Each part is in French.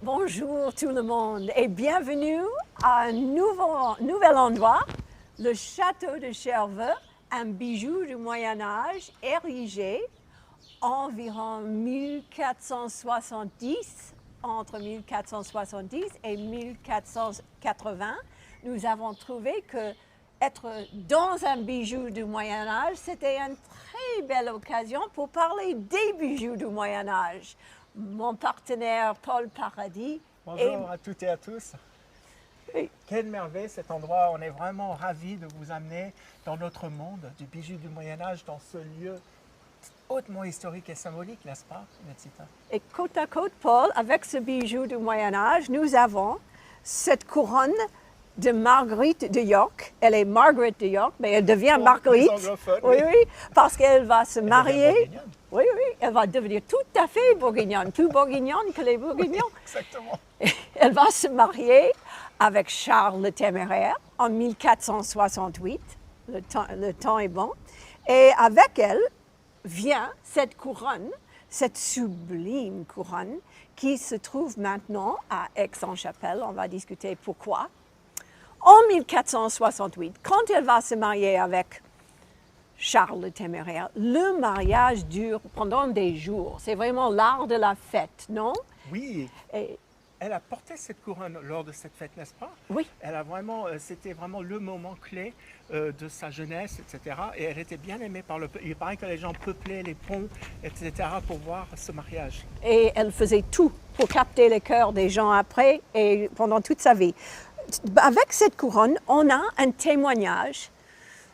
Bonjour tout le monde et bienvenue à un nouvel endroit, le château de Cherveux, un bijou du Moyen-Âge érigé environ 1470, entre 1470 et 1480. Nous avons trouvé que être dans un bijou du Moyen-Âge, c'était une très belle occasion pour parler des bijoux du Moyen-Âge. Mon partenaire Paul Paradis. Bonjour à toutes et à tous. Oui. Quelle merveille cet endroit. On est vraiment ravis de vous amener dans notre monde du bijou du Moyen-Âge, dans ce lieu hautement historique et symbolique, n'est-ce pas, Netsita? Et côte à côte, Paul, avec ce bijou du Moyen-Âge, nous avons cette couronne de Marguerite de York. Elle est Margaret de York, mais elle devient Marguerite. Oui, oui, parce qu'elle va se marier. Oui, oui, elle va devenir tout à fait bourguignonne, plus bourguignonne que les bourguignons. Oui, exactement. Elle va se marier avec Charles le Téméraire en 1468. Le temps est bon. Et avec elle vient cette couronne, cette sublime couronne qui se trouve maintenant à Aix-en-Chapelle. On va discuter pourquoi. En 1468, quand elle va se marier avec Charles le Téméraire, le mariage dure pendant des jours. C'est vraiment l'art de la fête, non? Oui. Et elle a porté cette couronne lors de cette fête, n'est-ce pas? Oui. C'était vraiment le moment clé de sa jeunesse, etc. Et elle était bien aimée par le peuple. Il paraît que les gens peuplaient les ponts, etc. pour voir ce mariage. Et elle faisait tout pour capter les cœurs des gens après et pendant toute sa vie. Avec cette couronne, on a un témoignage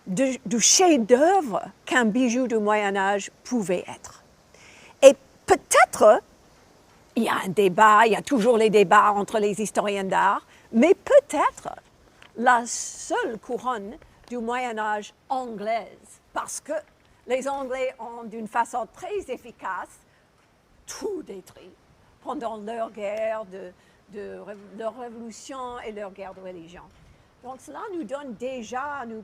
du chef-d'œuvre qu'un bijou du Moyen-Âge pouvait être. Et peut-être, il y a un débat, il y a toujours les débats entre les historiens d'art, mais peut-être la seule couronne du Moyen-Âge anglaise, parce que les Anglais ont d'une façon très efficace tout détruit pendant leur guerre leur révolution et leur guerre de religion. Donc cela nous donne déjà, nous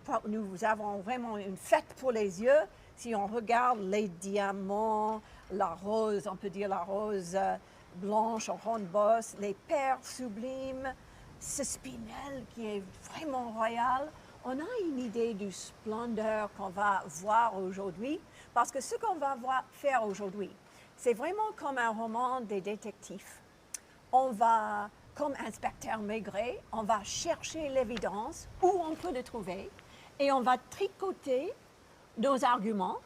avons vraiment une fête pour les yeux. Si on regarde les diamants, la rose, on peut dire la rose blanche en ronde bosse, les perles sublimes, ce spinel qui est vraiment royal, on a une idée du splendeur qu'on va voir aujourd'hui, parce que ce qu'on va faire aujourd'hui, c'est vraiment comme un roman des détectives. On va, comme inspecteur Maigret, on va chercher l'évidence où on peut le trouver et on va tricoter nos arguments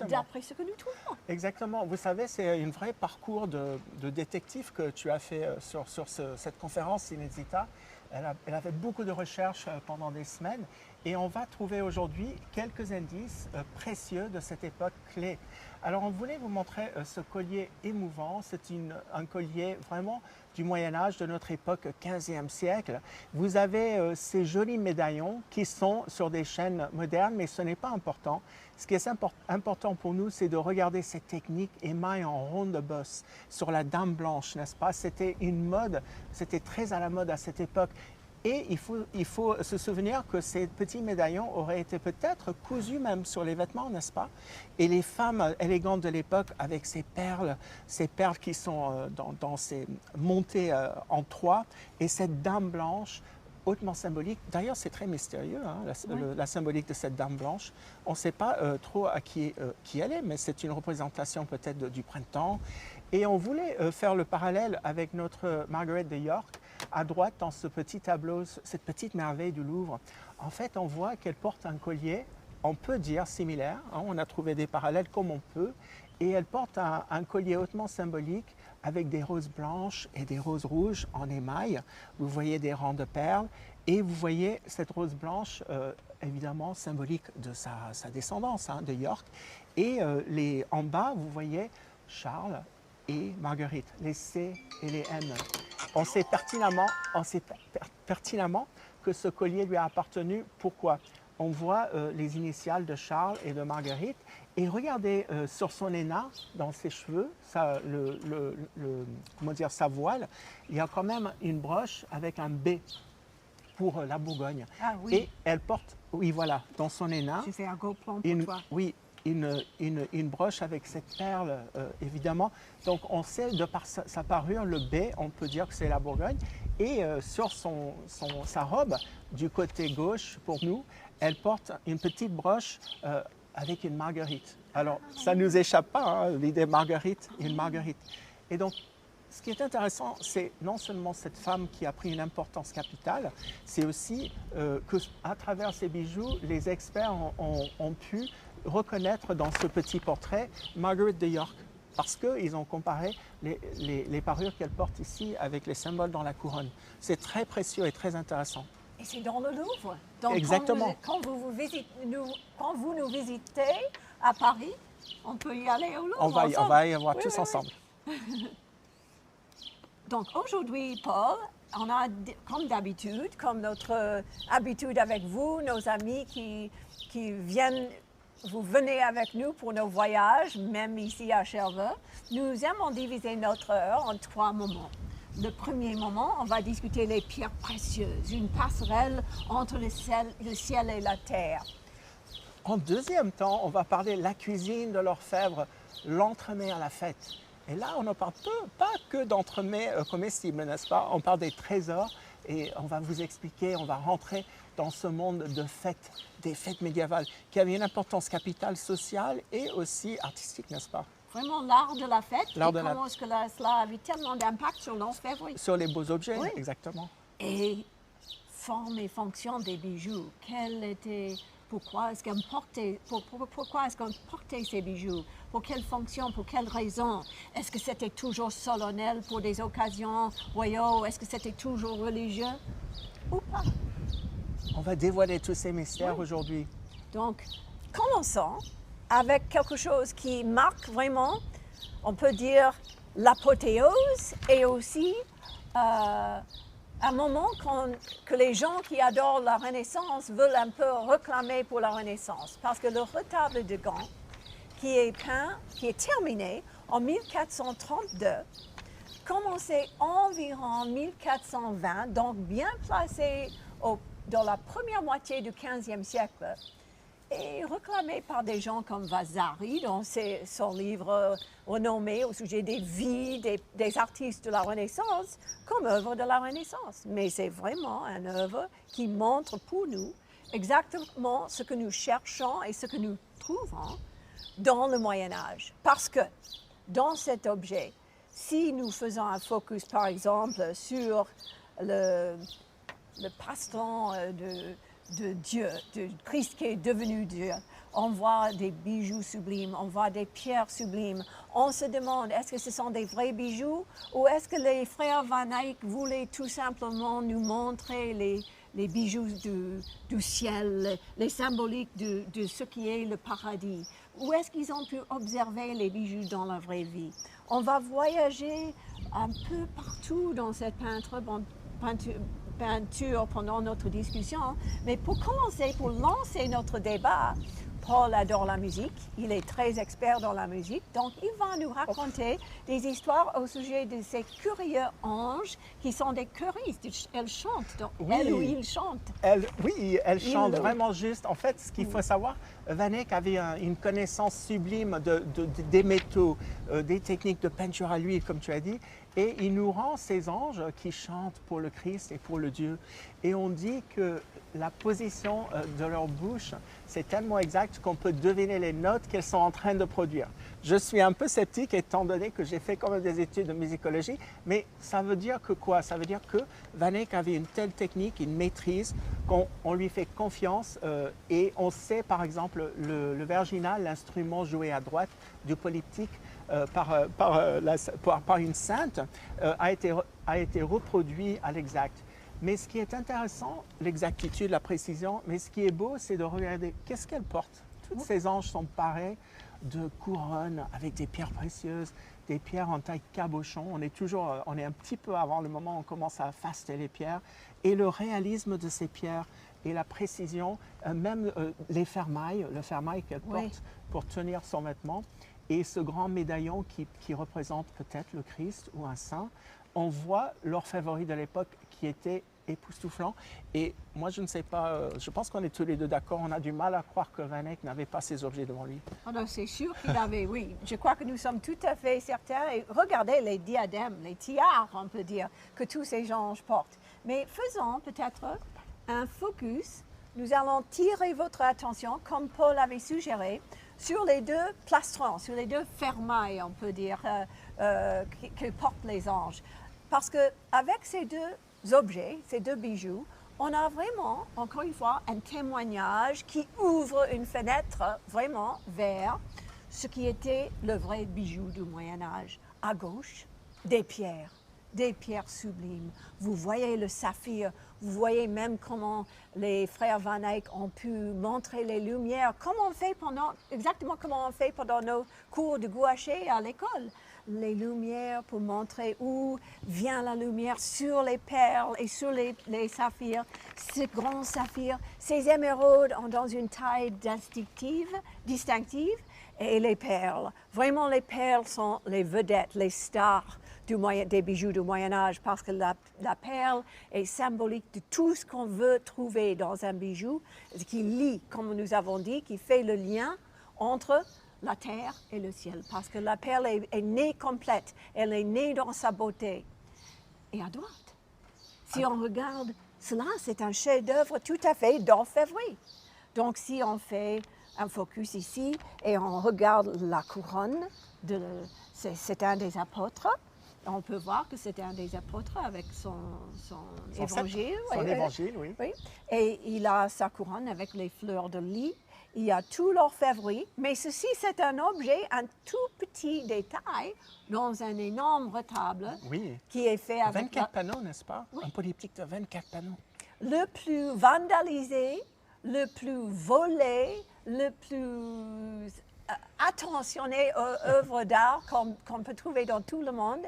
d'après ce que nous trouvons. Exactement. Vous savez, c'est un vrai parcours de détective que tu as fait sur cette conférence, Inésita. Elle a fait beaucoup de recherches pendant des semaines et on va trouver aujourd'hui quelques indices précieux de cette époque clé. Alors, on voulait vous montrer ce collier émouvant. C'est un collier vraiment du Moyen-Âge, de notre époque 15e siècle. Vous avez ces jolis médaillons qui sont sur des chaînes modernes, mais ce n'est pas important. Ce qui est important pour nous, c'est de regarder cette technique émaille en ronde de bosse sur la dame blanche, n'est-ce pas? C'était une mode, c'était très à la mode à cette époque. Et il faut se souvenir que ces petits médaillons auraient été peut-être cousus même sur les vêtements, n'est-ce pas? Et les femmes élégantes de l'époque avec ces perles qui sont dans ces montées en croix, et cette dame blanche hautement symbolique. D'ailleurs, c'est très mystérieux, hein, la symbolique de cette dame blanche. On ne sait pas trop à qui elle est, mais c'est une représentation peut-être du printemps. Et on voulait faire le parallèle avec notre Margaret de York, à droite dans ce petit tableau, cette petite merveille du Louvre. En fait, on voit qu'elle porte un collier, on peut dire similaire, hein, on a trouvé des parallèles comme on peut, et elle porte un collier hautement symbolique avec des roses blanches et des roses rouges en émail. Vous voyez des rangs de perles et vous voyez cette rose blanche, évidemment symbolique de sa descendance, hein, de York. Et en bas, vous voyez Charles et Marguerite, les C et les M. On sait pertinemment que ce collier lui a appartenu. Pourquoi? On voit les initiales de Charles et de Marguerite. Et regardez sur son henna, dans ses cheveux, sa voile, il y a quand même une broche avec un B pour la Bourgogne. Ah oui. Et elle porte, oui voilà, dans son henna. Tu fais un gros plan pour toi. Oui, une broche avec cette perle, évidemment. Donc on sait, de par sa parure, le B, on peut dire que c'est la Bourgogne. Et sur sa robe, du côté gauche, pour nous, elle porte une petite broche avec une marguerite. Alors, ça ne nous échappe pas, hein, l'idée marguerite, une marguerite. Et donc, ce qui est intéressant, c'est non seulement cette femme qui a pris une importance capitale, c'est aussi qu'à travers ces bijoux, les experts ont pu reconnaître dans ce petit portrait Margaret de York, parce qu'ils ont comparé les parures qu'elle porte ici avec les symboles dans la couronne. C'est très précieux et très intéressant. Et c'est dans le Louvre. Donc, Exactement. Quand vous nous visitez à Paris, on peut y aller au Louvre. On va y voir tous ensemble. Donc aujourd'hui, Paul, on a, comme d'habitude, comme notre habitude avec vous, nos amis qui viennent, vous venez avec nous pour nos voyages, même ici à Cherbourg, nous aimons diviser notre heure en 3 moments. Le premier moment, on va discuter les pierres précieuses, une passerelle entre le ciel et la terre. En deuxième temps, on va parler de la cuisine de l'orfèvre, l'entremets à la fête. Et là, on ne parle pas que d'entremets comestibles, n'est-ce pas? On parle des trésors et on va vous expliquer, on va rentrer dans ce monde de fêtes, des fêtes médiévales, qui avaient une importance capitale, sociale et aussi artistique, n'est-ce pas? Vraiment l'art de la fête, L'art et de comment est-ce que cela avait tellement d'impact sur l'orfèvrerie. Sur les beaux objets, Oui. exactement. Et forme et fonction des bijoux. Pourquoi est-ce qu'on portait ces bijoux? Pour quelle fonction? Pour quelle raison? Est-ce que c'était toujours solennel pour des occasions royaux? Est-ce que c'était toujours religieux? Ou pas? On va dévoiler tous ces mystères aujourd'hui. Donc, commençons avec quelque chose qui marque vraiment, on peut dire, l'apothéose et aussi un moment que les gens qui adorent la Renaissance veulent un peu réclamer pour la Renaissance. Parce que le retable de Gand, qui est terminé en 1432, commençait environ 1420, donc bien placé dans la première moitié du XVe siècle, et réclamé par des gens comme Vasari dans son livre renommé au sujet des vies des artistes de la Renaissance comme œuvre de la Renaissance. Mais c'est vraiment une œuvre qui montre pour nous exactement ce que nous cherchons et ce que nous trouvons dans le Moyen Âge. Parce que dans cet objet, si nous faisons un focus par exemple sur le passe-temps de Dieu, de Christ qui est devenu Dieu. On voit des bijoux sublimes, on voit des pierres sublimes. On se demande, est-ce que ce sont des vrais bijoux ou est-ce que les frères Van Eyck voulaient tout simplement nous montrer les bijoux du ciel, les symboliques de ce qui est le paradis? Ou est-ce qu'ils ont pu observer les bijoux dans la vraie vie? On va voyager un peu partout dans cette peinture pendant notre discussion, mais pour commencer, pour lancer notre débat, Paul adore la musique, il est très expert dans la musique, donc il va nous raconter des histoires au sujet de ces curieux anges qui sont des choristes. Elle chante, donc Oui. elle ou il chante. Elle chante vraiment juste. En fait, ce qu'il faut savoir, Van Eyck avait une connaissance sublime des métaux, des techniques de peinture à l'huile, comme tu as dit, et il nous rend ces anges qui chantent pour le Christ et pour le Dieu. Et on dit que la position de leur bouche, c'est tellement exact qu'on peut deviner les notes qu'elles sont en train de produire. Je suis un peu sceptique étant donné que j'ai fait quand même des études de musicologie, mais ça veut dire que quoi? Ça veut dire que Van Eyck avait une telle technique, une maîtrise, qu'on lui fait confiance et on sait par exemple le virginal, l'instrument joué à droite du polyptyque par une sainte, a été reproduit à l'exact. Mais ce qui est intéressant, l'exactitude, la précision, mais ce qui est beau, c'est de regarder qu'est-ce qu'elle porte. Toutes ces anges sont parés de couronnes avec des pierres précieuses, des pierres en taille cabochon. On est un petit peu avant le moment où on commence à faster les pierres. Et le réalisme de ces pierres et la précision, même les fermailles, le fermail qu'elle porte pour tenir son vêtement, et ce grand médaillon qui représente peut-être le Christ ou un saint, on voit l'orfèvrerie de l'époque qui était époustouflant. Et moi, je ne sais pas, je pense qu'on est tous les deux d'accord, on a du mal à croire que Van Eyck n'avait pas ces objets devant lui. Oh non, c'est sûr qu'il avait, oui. Je crois que nous sommes tout à fait certains. Et regardez les diadèmes, les tiares, on peut dire, que tous ces gens portent. Mais faisons peut-être un focus. Nous allons tirer votre attention, comme Paul avait suggéré, sur les deux plastrons, sur les deux fermailles, on peut dire, que portent les anges. Parce qu'avec ces deux objets, ces deux bijoux, on a vraiment, encore une fois, un témoignage qui ouvre une fenêtre vraiment vers ce qui était le vrai bijou du Moyen Âge. À gauche, des pierres sublimes. Vous voyez le saphir, vous voyez même comment les frères Van Eyck ont pu montrer les lumières, exactement comment on fait pendant nos cours de gouaché à l'école. Les lumières pour montrer où vient la lumière sur les perles et sur les saphirs. Ces grands saphirs, ces émeraudes ont dans une taille distinctive et les perles. Vraiment, les perles sont les vedettes, les stars des bijoux du Moyen Âge parce que la perle est symbolique de tout ce qu'on veut trouver dans un bijou, qui lie, comme nous avons dit, qui fait le lien entre la terre et le ciel, parce que la perle est née complète, elle est née dans sa beauté. Et à droite, si on regarde cela, c'est un chef-d'œuvre tout à fait d'orfèvrerie. Donc si on fait un focus ici et on regarde la couronne, c'est un des apôtres. On peut voir que c'est un des apôtres avec son évangile. Son évangile, oui. Et il a sa couronne avec les fleurs de lis. Il y a tout l'orfèvrerie, mais ceci, c'est un objet, un tout petit détail dans un énorme retable qui est fait avec... 24 panneaux, n'est-ce pas? Oui. Un polyptyque de 24 panneaux. Le plus vandalisé, le plus volé, le plus attentionné œuvre d'art qu'on peut trouver dans tout le monde.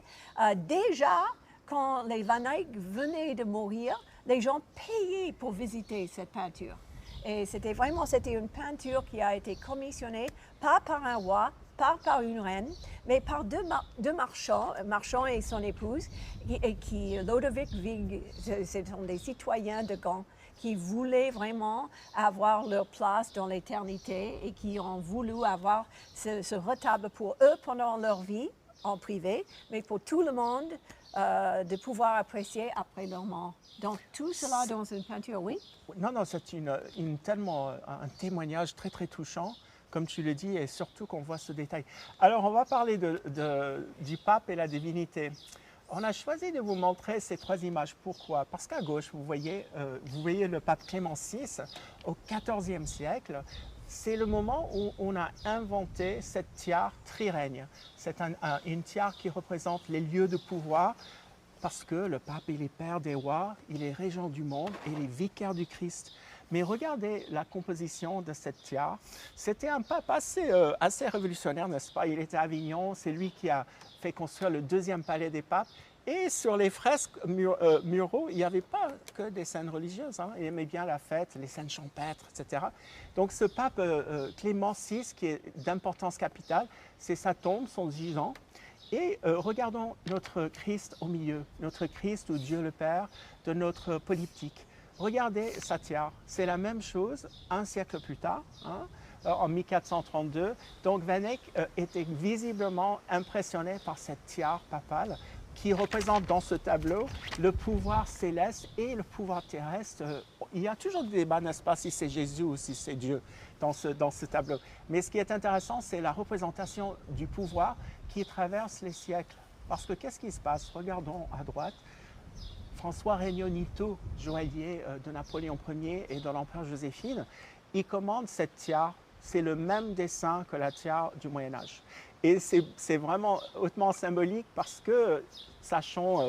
Déjà, quand les Van Eyck venaient de mourir, les gens payaient pour visiter cette peinture. Et c'était une peinture qui a été commissionnée, pas par un roi, pas par une reine, mais par deux marchands et son épouse, Lodewijk Wieg, ce sont des citoyens de Gand, qui voulaient vraiment avoir leur place dans l'éternité et qui ont voulu avoir ce retable pour eux pendant leur vie en privé, mais pour tout le monde de pouvoir apprécier après leur mort. Donc tout cela dans une peinture, oui? Non, c'est tellement un témoignage très très touchant, comme tu le dis, et surtout qu'on voit ce détail. Alors on va parler du pape et la divinité. On a choisi de vous montrer ces trois images. Pourquoi? Parce qu'à gauche, vous voyez le pape Clément VI au XIVe siècle. C'est le moment où on a inventé cette tiare trirègne. C'est une tiare qui représente les lieux de pouvoir parce que le pape, il est père des rois, il est régent du monde et il est vicaire du Christ. Mais regardez la composition de cette tiare. C'était un pape assez révolutionnaire, n'est-ce pas? Il était à Avignon, c'est lui qui a fait construire le deuxième palais des papes. Et sur les fresques muraux, il n'y avait pas que des scènes religieuses. Il aimait bien la fête, les scènes champêtres, etc. Donc ce pape Clément VI, qui est d'importance capitale, c'est sa tombe, son gisant. Et regardons notre Christ au milieu, notre Christ ou Dieu le Père de notre polyptyque. Regardez sa tiare, c'est la même chose un siècle plus tard, en 1432. Donc Van Eyck était visiblement impressionné par cette tiare papale qui représente dans ce tableau le pouvoir céleste et le pouvoir terrestre. Il y a toujours des débats, n'est-ce pas, si c'est Jésus ou si c'est Dieu dans ce tableau. Mais ce qui est intéressant, c'est la représentation du pouvoir qui traverse les siècles. Parce que qu'est-ce qui se passe? Regardons à droite. François Regnault-Nitto, joaillier de Napoléon Ier et de l'empereur Joséphine, il commande cette tiare. C'est le même dessin que la tiare du Moyen-Âge. Et c'est vraiment hautement symbolique parce que,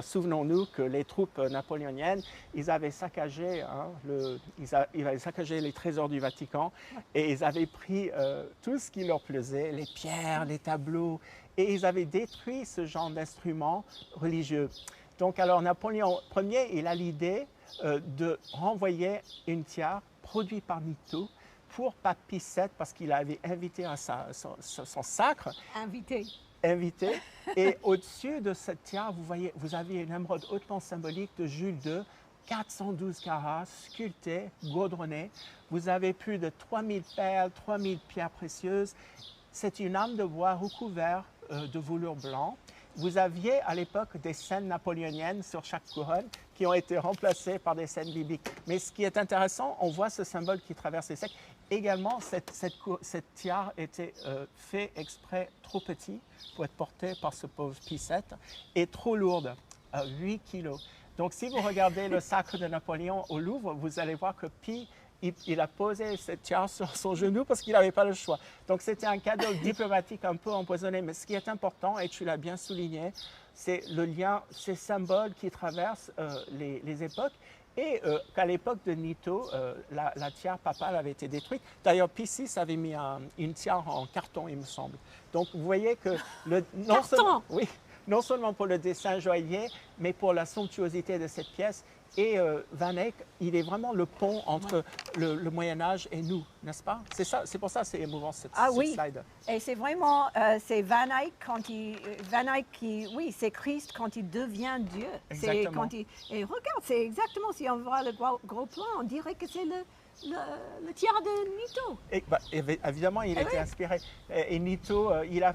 souvenons-nous que les troupes napoléoniennes, ils avaient saccagé les trésors du Vatican et ils avaient pris tout ce qui leur plaisait, les pierres, les tableaux, et ils avaient détruit ce genre d'instruments religieux. Donc alors Napoléon Ier, il a l'idée de renvoyer une tiare produite par Nitto pour Pape Pie VII, parce qu'il avait invité à son sacre. Invité. Et au-dessus de cette tiare, vous avez une émeraude hautement symbolique de Jules II 412 carats, sculptés, gaudronnés. Vous avez plus de 3000 perles, 3000 pierres précieuses. C'est une âme de bois recouverte de velours blanc. Vous aviez à l'époque des scènes napoléoniennes sur chaque couronne qui ont été remplacées par des scènes bibliques. Mais ce qui est intéressant, on voit ce symbole qui traverse les siècles. Également, cette tiare était fait exprès trop petit pour être portée par ce pauvre Pie VII et trop lourde, 8 kilos. Donc si vous regardez le sacre de Napoléon au Louvre, vous allez voir que Pie, il a posé cette tiare sur son genou parce qu'il n'avait pas le choix. Donc c'était un cadeau diplomatique un peu empoisonné. Mais ce qui est important, et tu l'as bien souligné, c'est le lien, ces symboles qui traversent les époques. Et qu'à l'époque de Nito, la tiare papale avait été détruite. D'ailleurs, Pie VI avait mis une tiare en carton, il me semble. Donc vous voyez que non seulement pour le dessin joaillier, mais pour la somptuosité de cette pièce. Et Van Eyck, il est vraiment le pont entre le Moyen-Âge et nous, n'est-ce pas? C'est ça, c'est pour ça que c'est émouvant cette slide. Et c'est vraiment, c'est Van Eyck c'est Christ quand il devient Dieu. Exactement. Et regarde, c'est exactement, si on voit le gros plan, on dirait que c'est le tiare de Nito. Et, évidemment, il a été inspiré. Et Nito,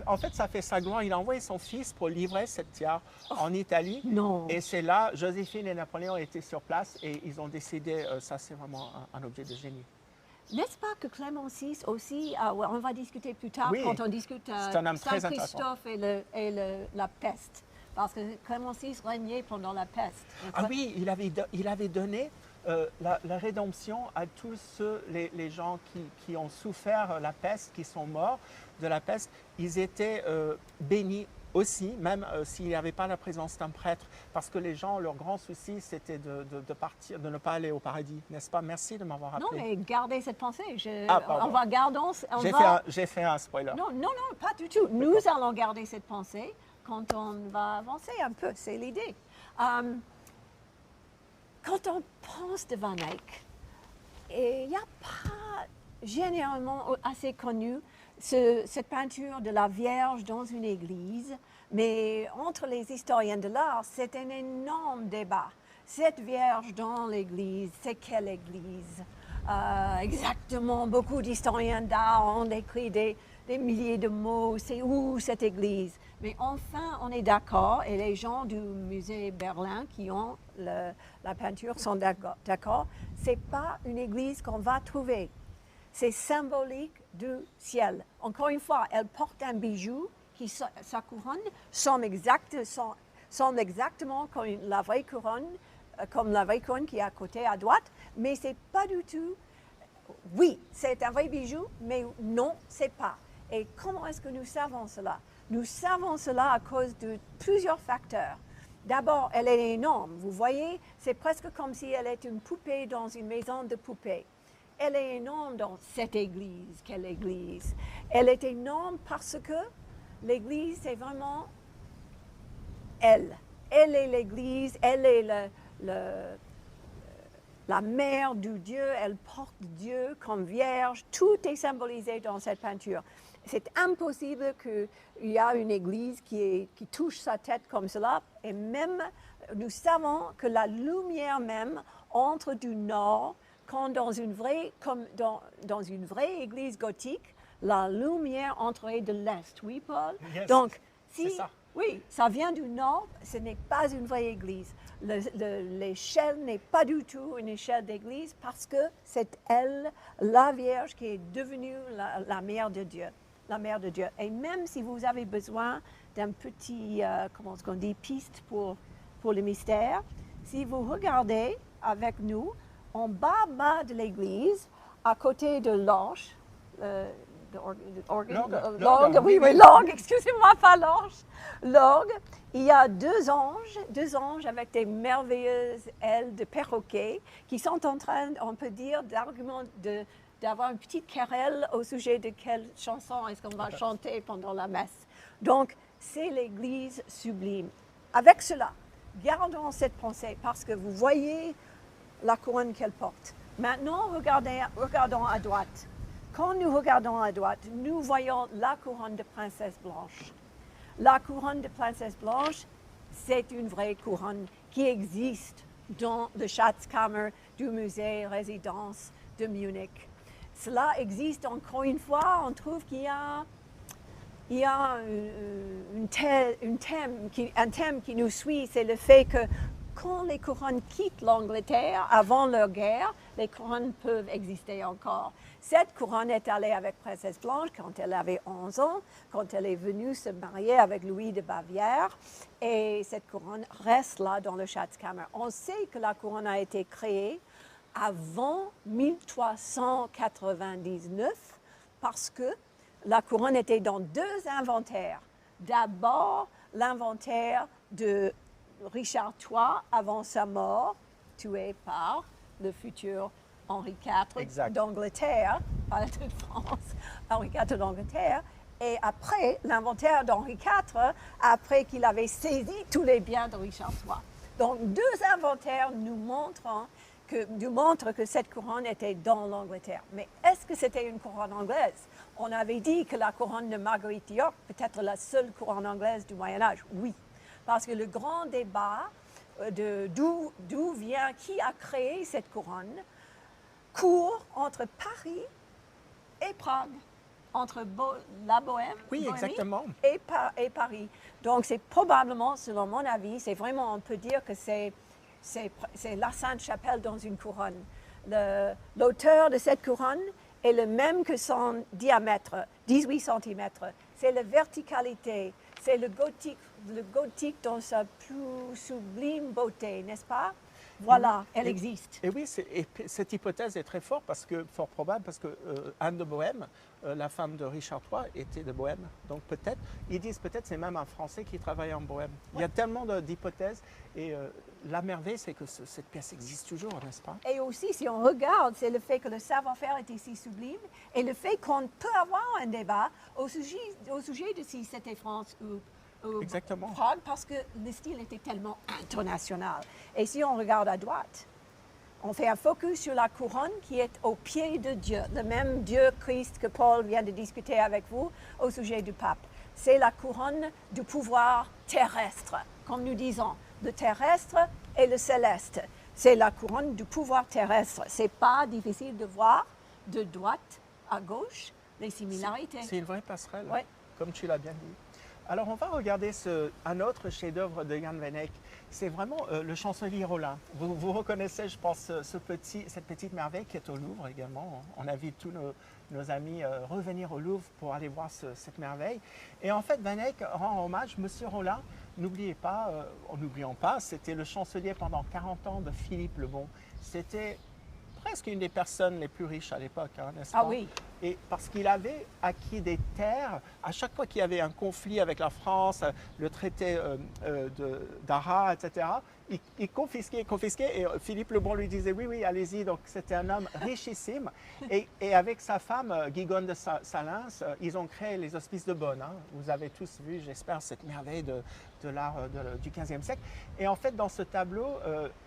en fait, ça fait sa gloire. Il a envoyé son fils pour livrer cette tiare en Italie. Non. Et c'est là, Joséphine et Napoléon étaient sur place et ils ont décidé, ça c'est vraiment un objet de génie. N'est-ce pas que Clément VI aussi, on va discuter plus tard quand on discute Saint-Christophe et la peste, parce que Clément VI régnait pendant la peste. Ah oui, il avait donné la rédemption à tous les gens qui ont souffert la peste, qui sont morts de la peste. Ils étaient bénis aussi, même s'il n'y avait pas la présence d'un prêtre, parce que les gens, leur grand souci, c'était de partir, de ne pas aller au paradis, n'est-ce pas? Merci de m'avoir rappelé. Non, mais gardez cette pensée. On va garder. J'ai fait un spoiler. Non, pas du tout. Nous allons garder cette pensée quand on va avancer un peu. C'est l'idée. Quand on pense de Van Eyck, il n'y a pas généralement assez connu cette peinture de la Vierge dans une église, mais entre les historiens de l'art, c'est un énorme débat. Cette Vierge dans l'église, c'est quelle église? Exactement, beaucoup d'historiens d'art ont écrit des milliers de mots, c'est où cette église? Mais enfin, on est d'accord, et les gens du musée Berlin qui ont la peinture sont d'accord, c'est pas une église qu'on va trouver. C'est symbolique du ciel. Encore une fois, elle porte un bijou qui, sa couronne, semble exactement comme la vraie couronne qui est à côté, à droite, mais c'est pas du tout. Oui, c'est un vrai bijou, mais non, c'est pas. Et comment est-ce que nous savons cela? Nous savons cela à cause de plusieurs facteurs. D'abord, elle est énorme. Vous voyez, c'est presque comme si elle était une poupée dans une maison de poupées. Elle est énorme dans cette église. Quelle église? Elle est énorme parce que l'église, c'est vraiment elle. Elle est l'église, elle est la mère du Dieu, elle porte Dieu comme vierge. Tout est symbolisé dans cette peinture. C'est impossible qu'il y ait une église qui touche sa tête comme cela. Et même, nous savons que la lumière même entre du nord, quand dans une vraie église gothique, la lumière entrait de l'est. Oui, Paul? Yes, donc, ça. Oui, ça vient du nord, ce n'est pas une vraie église. L'échelle n'est pas du tout une échelle d'église parce que c'est elle, la Vierge, qui est devenue la mère de Dieu. La mère de Dieu. Et même si vous avez besoin d'un petit, comment on dit, piste pour le mystère, si vous regardez avec nous, en bas de l'église, à côté de l'orge, l'orgue, excusez-moi, pas l'orge, l'orgue, il y a deux anges avec des merveilleuses ailes de perroquet qui sont en train, on peut dire, d'avoir une petite querelle au sujet de quelle chanson est-ce qu'on va chanter pendant la messe. Donc, c'est l'église sublime. Avec cela, gardons cette pensée parce que vous voyez la couronne qu'elle porte. Maintenant, regardons à droite. Quand nous regardons à droite, nous voyons la couronne de princesse blanche. La couronne de princesse blanche, c'est une vraie couronne qui existe dans le Schatzkammer du musée résidence de Munich. Cela existe encore une fois, on trouve qu'il y a un thème qui nous suit, c'est le fait que quand les couronnes quittent l'Angleterre, avant leur guerre, les couronnes peuvent exister encore. Cette couronne est allée avec Princesse Blanche quand elle avait 11 ans, quand elle est venue se marier avec Louis de Bavière, et cette couronne reste là dans le Schatzkammer. On sait que la couronne a été créée avant 1399 parce que la couronne était dans deux inventaires. D'abord, l'inventaire de Richard III avant sa mort, tué par le futur Henri IV d'Angleterre, pas de France, Henri IV d'Angleterre. Et après, l'inventaire d'Henri IV, après qu'il avait saisi tous les biens de Richard III. Donc, deux inventaires nous montrent que cette couronne était dans l'Angleterre. Mais est-ce que c'était une couronne anglaise? On avait dit que la couronne de Marguerite York peut être la seule couronne anglaise du Moyen-Âge. Oui, parce que le grand débat d'où vient, qui a créé cette couronne, court entre Paris et Prague, entre la Bohème et Paris. Donc c'est probablement, selon mon avis, c'est vraiment, on peut dire que c'est la Sainte-Chapelle dans une couronne. L'auteur de cette couronne est le même que son diamètre, 18 cm. C'est la verticalité, c'est le gothique dans sa plus sublime beauté, n'est-ce pas? Voilà, elle existe. Et oui, cette hypothèse est très forte, fort probable, parce que Anne de Bohème, la femme de Richard III, était de Bohème. Donc peut-être, ils disent peut-être c'est même un Français qui travaillait en Bohème. Ouais. Il y a tellement d'hypothèses, et la merveille, c'est que cette pièce existe toujours, n'est-ce pas? Et aussi, si on regarde, c'est le fait que le savoir-faire est ici sublime, et le fait qu'on peut avoir un débat au sujet de si c'était France ou Exactement. Prague, parce que le style était tellement international. Et si on regarde à droite, on fait un focus sur la couronne qui est au pied de Dieu, le même Dieu Christ que Paul vient de discuter avec vous au sujet du pape. C'est la couronne du pouvoir terrestre, comme nous disons, le terrestre et le céleste. C'est la couronne du pouvoir terrestre. C'est pas difficile de voir de droite à gauche les similarités. C'est une vraie passerelle, ouais. Comme tu l'as bien dit. Alors, on va regarder un autre chef-d'œuvre de Jan van Eyck. C'est vraiment le chancelier Rollin. Vous reconnaissez, je pense, cette petite merveille qui est au Louvre également. On invite tous nos amis à revenir au Louvre pour aller voir cette merveille. Et en fait, Van Eyck rend hommage, Monsieur Rollin, n'oublions pas, c'était le chancelier pendant 40 ans de Philippe le Bon. C'était presque une des personnes les plus riches à l'époque, n'est-ce pas? Ah oui. Et parce qu'il avait acquis des terres, à chaque fois qu'il y avait un conflit avec la France, le traité d'Arras, etc., il confisquait, et Philippe le Bon lui disait oui, allez-y. Donc c'était un homme richissime. Et avec sa femme, Guigonne de Salins, ils ont créé les Hospices de Bonn. Vous avez tous vu, j'espère, cette merveille de l'art du XVe siècle. Et en fait, dans ce tableau,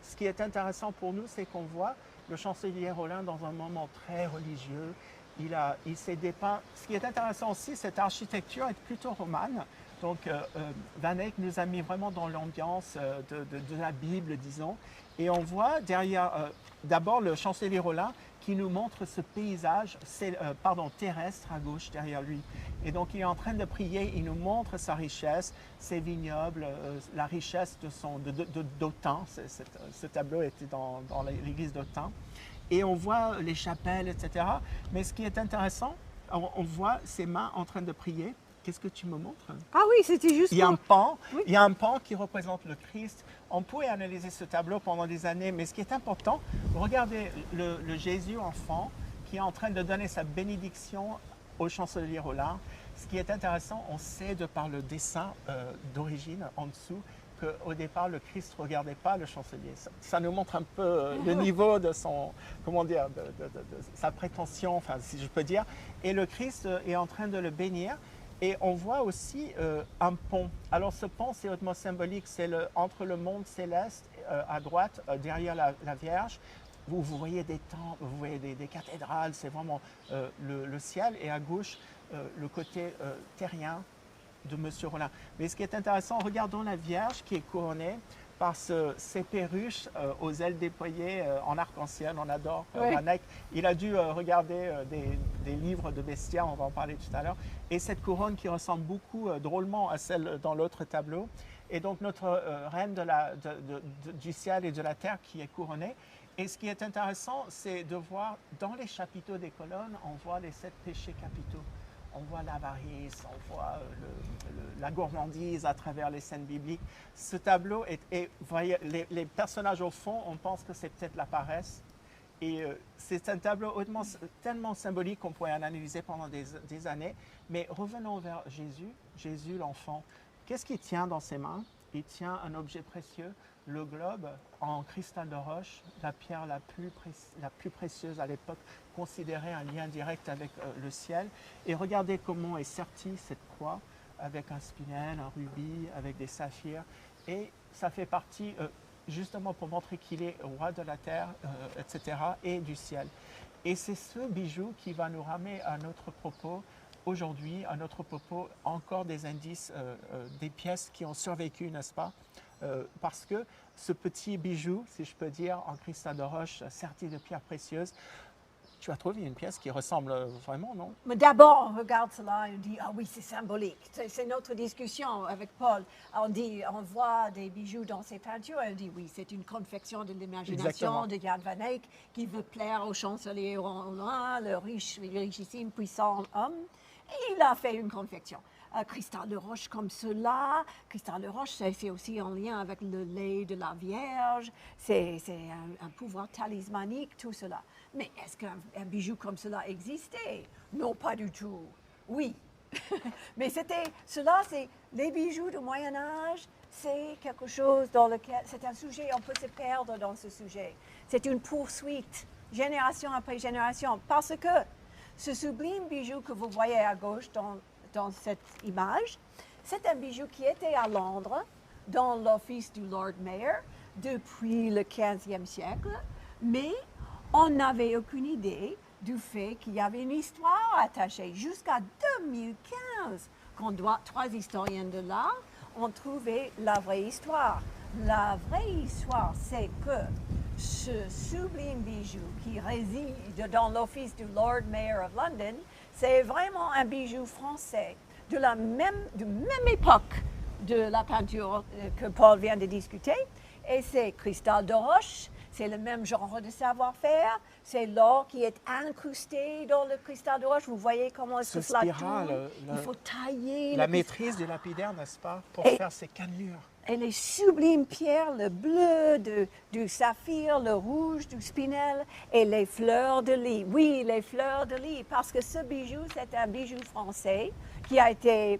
ce qui est intéressant pour nous, c'est qu'on voit le chancelier Rollin dans un moment très religieux. Il s'est dépeint. Ce qui est intéressant aussi, cette architecture est plutôt romane. Donc, Van Eyck nous a mis vraiment dans l'ambiance de la Bible, disons. Et on voit derrière, d'abord, le chancelier Rollin qui nous montre ce paysage terrestre à gauche derrière lui. Et donc, il est en train de prier, il nous montre sa richesse, ses vignobles, la richesse d'Autun. Ce tableau était dans l'église d'Autun. Et on voit les chapelles, etc. Mais ce qui est intéressant, on voit ses mains en train de prier. Qu'est-ce que tu me montres? Ah oui, c'était juste. Il y a un pan, il y a un pan qui représente le Christ. On pourrait analyser ce tableau pendant des années, mais ce qui est important, regardez le Jésus enfant qui est en train de donner sa bénédiction au chancelier Rollin. Ce qui est intéressant, on sait de par le dessin d'origine en dessous qu'au départ, le Christ ne regardait pas le chancelier. Ça nous montre un peu le niveau de son, de sa prétention, enfin, si je peux dire. Et le Christ est en train de le bénir. Et on voit aussi un pont. Alors ce pont, c'est hautement symbolique, c'est entre le monde céleste à droite, derrière la Vierge. Vous voyez des temples, vous voyez des cathédrales, c'est vraiment le ciel. Et à gauche, le côté terrien de Monsieur Rollin. Mais ce qui est intéressant, regardons la Vierge qui est couronnée par ces perruches aux ailes déployées en arc-en-ciel. On adore Oui. Van Eyck. Il a dû regarder des livres de Bestia, on va en parler tout à l'heure. Et cette couronne qui ressemble beaucoup drôlement à celle dans l'autre tableau. Et donc notre reine du ciel et de la terre qui est couronnée. Et ce qui est intéressant, c'est de voir dans les chapiteaux des colonnes, on voit les 7 péchés capitaux. On voit l'avarice, on voit la gourmandise à travers les scènes bibliques. Ce tableau vous voyez, les personnages au fond, on pense que c'est peut-être la paresse. Et c'est un tableau tellement symbolique qu'on pourrait analyser pendant des années. Mais revenons vers Jésus, Jésus l'enfant. Qu'est-ce qu'il tient dans ses mains? Il tient un objet précieux, le globe en cristal de roche, la pierre la plus précieuse à l'époque, considérée un lien direct avec le ciel. Et regardez comment est sertie cette croix avec un spinel, un rubis, avec des saphirs. Et ça fait partie, justement pour montrer qu'il est roi de la terre, etc., et du ciel. Et c'est ce bijou qui va nous ramener à notre propos aujourd'hui, à notre propos, encore des indices, des pièces qui ont survécu, n'est-ce pas? Parce que ce petit bijou, si je peux dire, en cristal de roche, serti de pierres précieuses, tu as trouvé une pièce qui ressemble vraiment, non? Mais d'abord, on regarde cela et on dit, ah oui, c'est symbolique. C'est notre discussion avec Paul. On voit des bijoux dans ses peintures et on dit, oui, c'est une confection de l'imagination de Jan van Eyck qui veut plaire au chancelier Roland, le richissime, puissant homme. Et il a fait une confection. Cristal de roche comme cela. Cristal de roche, c'est aussi en lien avec le lait de la Vierge. C'est un pouvoir talismanique, tout cela. Mais est-ce qu'un bijou comme cela existait? Non, pas du tout. Oui. Mais c'est les bijoux du Moyen-Âge, c'est quelque chose dans lequel, c'est un sujet, on peut se perdre dans ce sujet. C'est une poursuite, génération après génération, parce que ce sublime bijou que vous voyez à gauche dans cette image, c'est un bijou qui était à Londres, dans l'office du Lord Mayor, depuis le 15e siècle, mais on n'avait aucune idée du fait qu'il y avait une histoire attachée. Jusqu'à 2015, quand 3 historiens de l'art ont trouvé la vraie histoire. La vraie histoire, c'est que ce sublime bijou qui réside dans l'office du Lord Mayor of London, c'est vraiment un bijou français de la même époque de la peinture que Paul vient de discuter. Et c'est cristal de roche, c'est le même genre de savoir-faire, c'est l'or qui est incrusté dans le cristal de roche. Vous voyez comment ce spirale, il faut tailler. La maîtrise du lapidaire, n'est-ce pas, pour faire ces cannelures. Et les sublimes pierres, le bleu du saphir, le rouge du spinel et les fleurs de lis. Oui, les fleurs de lis, parce que ce bijou, c'est un bijou français qui a été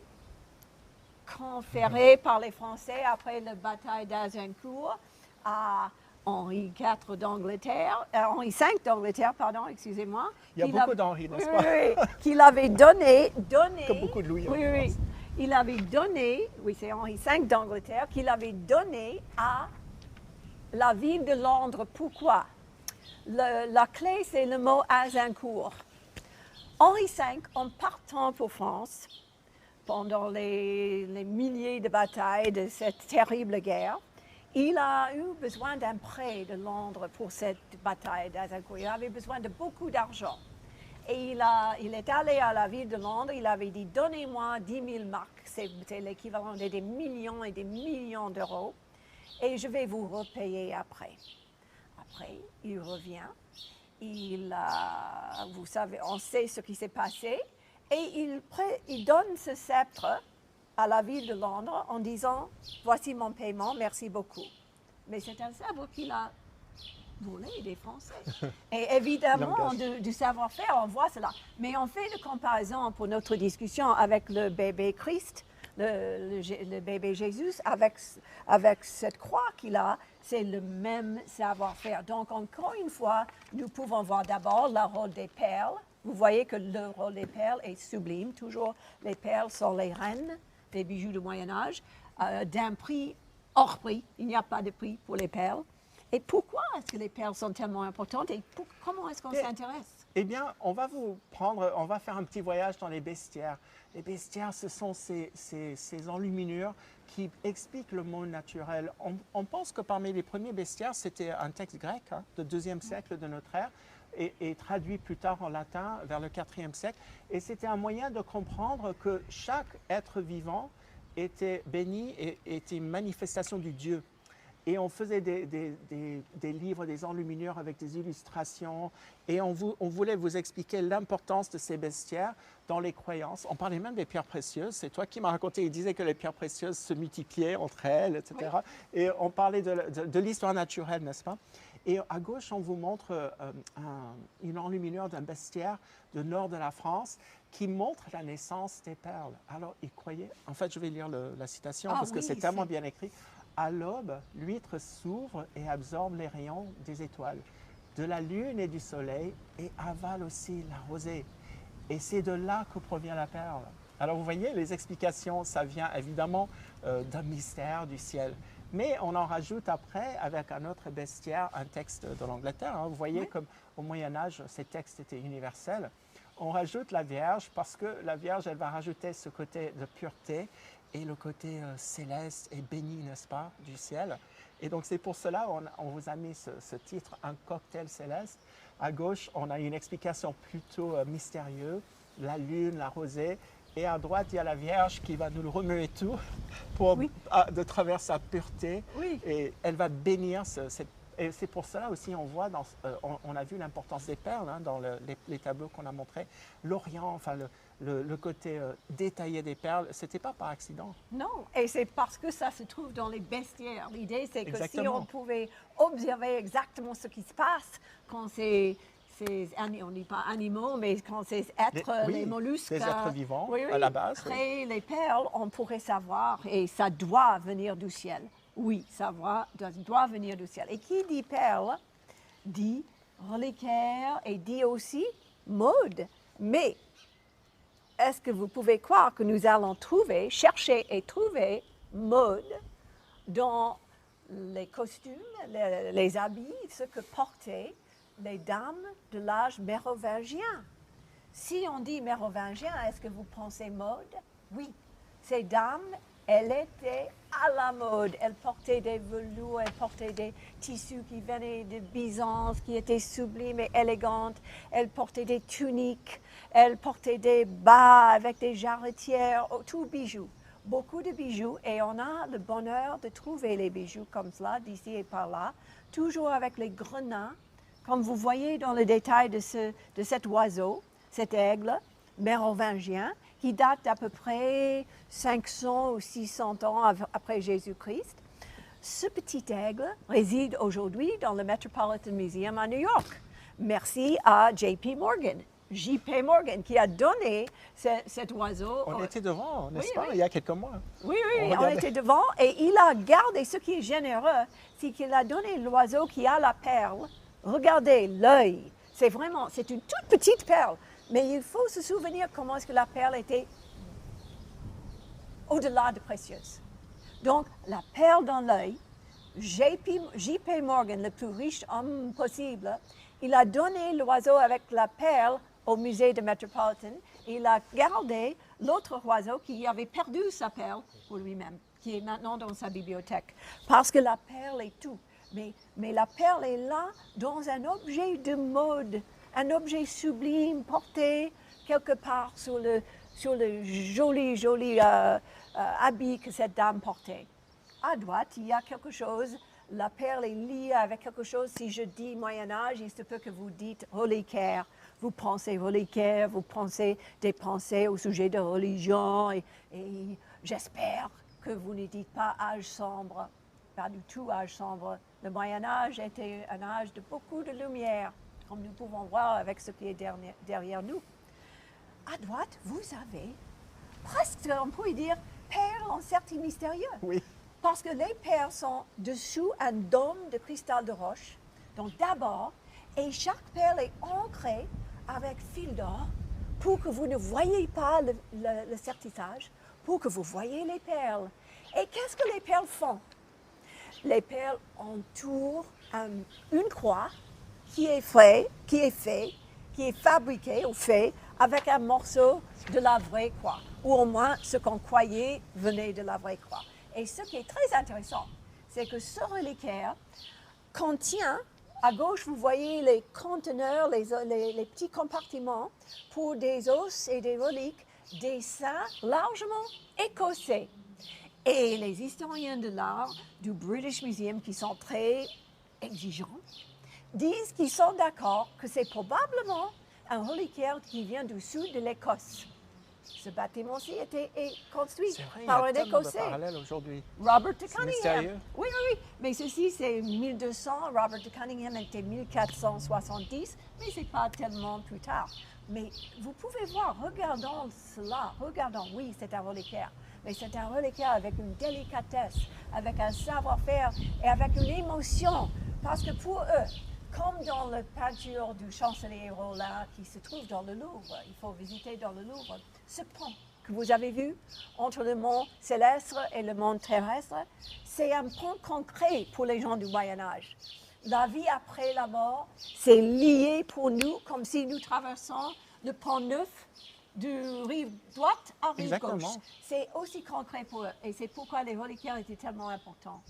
conféré par les Français après la bataille d'Azincourt à Henri IV d'Angleterre, Henri V d'Angleterre, pardon, excusez-moi. Il y a beaucoup d'Henri, n'est-ce pas? Oui, qu'il avait donné. Comme beaucoup de Louis. Oui. Il avait donné, oui, c'est Henri V d'Angleterre, qu'il avait donné à la ville de Londres. Pourquoi? La clé, c'est le mot Azincourt. Henri V, en partant pour France, pendant les milliers de batailles de cette terrible guerre, il a eu besoin d'un prêt de Londres pour cette bataille d'Azincourt. Il avait besoin de beaucoup d'argent. Et il est allé à la ville de Londres, il avait dit, donnez-moi 10 000 marks, c'est l'équivalent de des millions et des millions d'euros, et je vais vous repayer après. Après, il revient, vous savez, on sait ce qui s'est passé, et il donne ce sceptre à la ville de Londres en disant, voici mon paiement, merci beaucoup. Mais c'est un sceptre qu'il a volé des Français. Et évidemment, du savoir-faire, on voit cela. Mais on fait une comparaison pour notre discussion avec le bébé Christ, le bébé Jésus, avec cette croix qu'il a, c'est le même savoir-faire. Donc, encore une fois, nous pouvons voir d'abord le rôle des perles. Vous voyez que le rôle des perles est sublime. Toujours, les perles sont les reines des bijoux du Moyen-Âge, d'un prix hors prix. Il n'y a pas de prix pour les perles. Et pourquoi est-ce que les perles sont tellement importantes et comment est-ce qu'on Et- s'intéresse? Eh bien, on va faire un petit voyage dans les bestiaires. Les bestiaires, ce sont ces enluminures qui expliquent le monde naturel. On pense que parmi les premiers bestiaires, c'était un texte grec de 2e siècle de notre ère et traduit plus tard en latin vers le 4e siècle. Et c'était un moyen de comprendre que chaque être vivant était béni et était une manifestation du Dieu. Et on faisait des livres, des enluminures avec des illustrations. Et on voulait vous expliquer l'importance de ces bestiaires dans les croyances. On parlait même des pierres précieuses. C'est toi qui m'as raconté, il disait que les pierres précieuses se multipliaient entre elles, etc. Oui. Et on parlait de l'histoire naturelle, n'est-ce pas? Et à gauche, on vous montre une enluminure d'un bestiaire du nord de la France qui montre la naissance des perles. Alors, ils croyaient... En fait, je vais lire la citation parce que c'est tellement bien écrit. À l'aube, l'huître s'ouvre et absorbe les rayons des étoiles, de la lune et du soleil, et avale aussi la rosée. Et c'est de là que provient la perle. Alors vous voyez, les explications, ça vient évidemment d'un mystère du ciel. Mais on en rajoute après, avec un autre bestiaire, un texte de l'Angleterre. Vous voyez, comme au Moyen-Âge, ces textes étaient universels. On rajoute la Vierge parce que la Vierge, elle va rajouter ce côté de pureté et le côté céleste et béni, n'est-ce pas, du ciel. Et donc c'est pour cela on vous a mis ce titre, Un cocktail céleste. À gauche, on a une explication plutôt mystérieuse, la lune, la rosée. Et à droite, il y a la Vierge qui va nous remuer tout de travers sa pureté. Oui. Et elle va bénir cette. Et c'est pour cela aussi, on voit, on a vu l'importance des perles dans les tableaux qu'on a montrés. L'Orient, enfin le côté détaillé des perles, ce n'était pas par accident. Non, et c'est parce que ça se trouve dans les bestiaires. L'idée, c'est que Exactement. si on pouvait observer exactement ce qui se passe quand on ne dit pas animaux, mais quand ces êtres, les mollusques, les êtres vivants, à la base, créent les perles, on pourrait savoir, et ça doit venir du ciel. Oui, ça doit venir du ciel. Et qui dit perle, dit reliquaire et dit aussi mode. Mais est-ce que vous pouvez croire que nous allons chercher et trouver mode dans les costumes, les habits, ce que portaient les dames de l'âge mérovingien? Si on dit mérovingien, est-ce que vous pensez mode? Oui. Ces dames, elles étaient à la mode. Elles portaient des velours, elles portaient des tissus qui venaient de Byzance, qui étaient sublimes et élégantes. Elles portaient des tuniques, elles portaient des bas avec des jarretières, tout bijoux. Beaucoup de bijoux, et on a le bonheur de trouver les bijoux comme cela, d'ici et par là, toujours avec les grenats, comme vous voyez dans le détail de cet oiseau, cet aigle mérovingien, qui date d'à peu près 500 ou 600 ans après Jésus-Christ. Ce petit aigle réside aujourd'hui dans le Metropolitan Museum à New York. Merci à J.P. Morgan, qui a donné cet oiseau. On était devant, n'est-ce pas, il y a quelques mois. Oui, on était devant et il a gardé, ce qui est généreux, c'est qu'il a donné l'oiseau qui a la perle. Regardez l'œil, c'est une toute petite perle. Mais il faut se souvenir comment est-ce que la perle était au-delà de précieuse. Donc, la perle dans l'œil, J.P. Morgan, le plus riche homme possible, il a donné l'oiseau avec la perle au musée de Metropolitan. Il a gardé l'autre oiseau qui avait perdu sa perle pour lui-même, qui est maintenant dans sa bibliothèque. Parce que la perle est tout. Mais la perle est là dans un objet de mode. Un objet sublime porté quelque part sur le joli habit que cette dame portait. À droite, il y a quelque chose, la perle est liée avec quelque chose. Si je dis Moyen-Âge, il se peut que vous dites reliquaire. Vous pensez reliquaire, vous pensez des pensées au sujet de religion et j'espère que vous ne dites pas âge sombre. Pas du tout âge sombre. Le Moyen-Âge était un âge de beaucoup de lumière, comme nous pouvons voir avec ce qui est derrière nous. À droite, vous avez presque, on pourrait dire, perles en cercle mystérieux. Oui. Parce que les perles sont dessous un dôme de cristal de roche. Donc d'abord, et chaque perle est ancrée avec fil d'or pour que vous ne voyez pas le sertissage, pour que vous voyez les perles. Et qu'est-ce que les perles font? Les perles entourent une croix qui est fabriquée ou fait avec un morceau de la vraie croix, ou au moins ce qu'on croyait venait de la vraie croix. Et ce qui est très intéressant, c'est que ce reliquaire contient, à gauche, vous voyez les conteneurs, les petits compartiments pour des os et des reliques des saints largement écossais. Et les historiens de l'art du British Museum, qui sont très exigeants, disent qu'ils sont d'accord que c'est probablement un reliquaire qui vient du sud de l'Écosse. Ce bâtiment-ci était construit par un Écossais. Aujourd'hui. Robert de C'est Cunningham. mystérieux. Oui, oui, oui. Mais ceci, c'est 1200. Robert de Cunningham était 1470, mais ce n'est pas tellement plus tard. Mais vous pouvez voir, regardons cela, regardons, oui, c'est un reliquaire, mais c'est un reliquaire avec une délicatesse, avec un savoir-faire et avec une émotion. Parce que pour eux, comme dans la peinture du chancelier Rollin qui se trouve dans le Louvre, il faut visiter dans le Louvre, ce pont que vous avez vu entre le monde céleste et le monde terrestre, c'est un pont concret pour les gens du Moyen-Âge. La vie après la mort, c'est lié pour nous comme si nous traversons le pont neuf du rive droite à rive Exactement. gauche. C'est aussi concret pour eux et c'est pourquoi les reliquaires étaient tellement importants.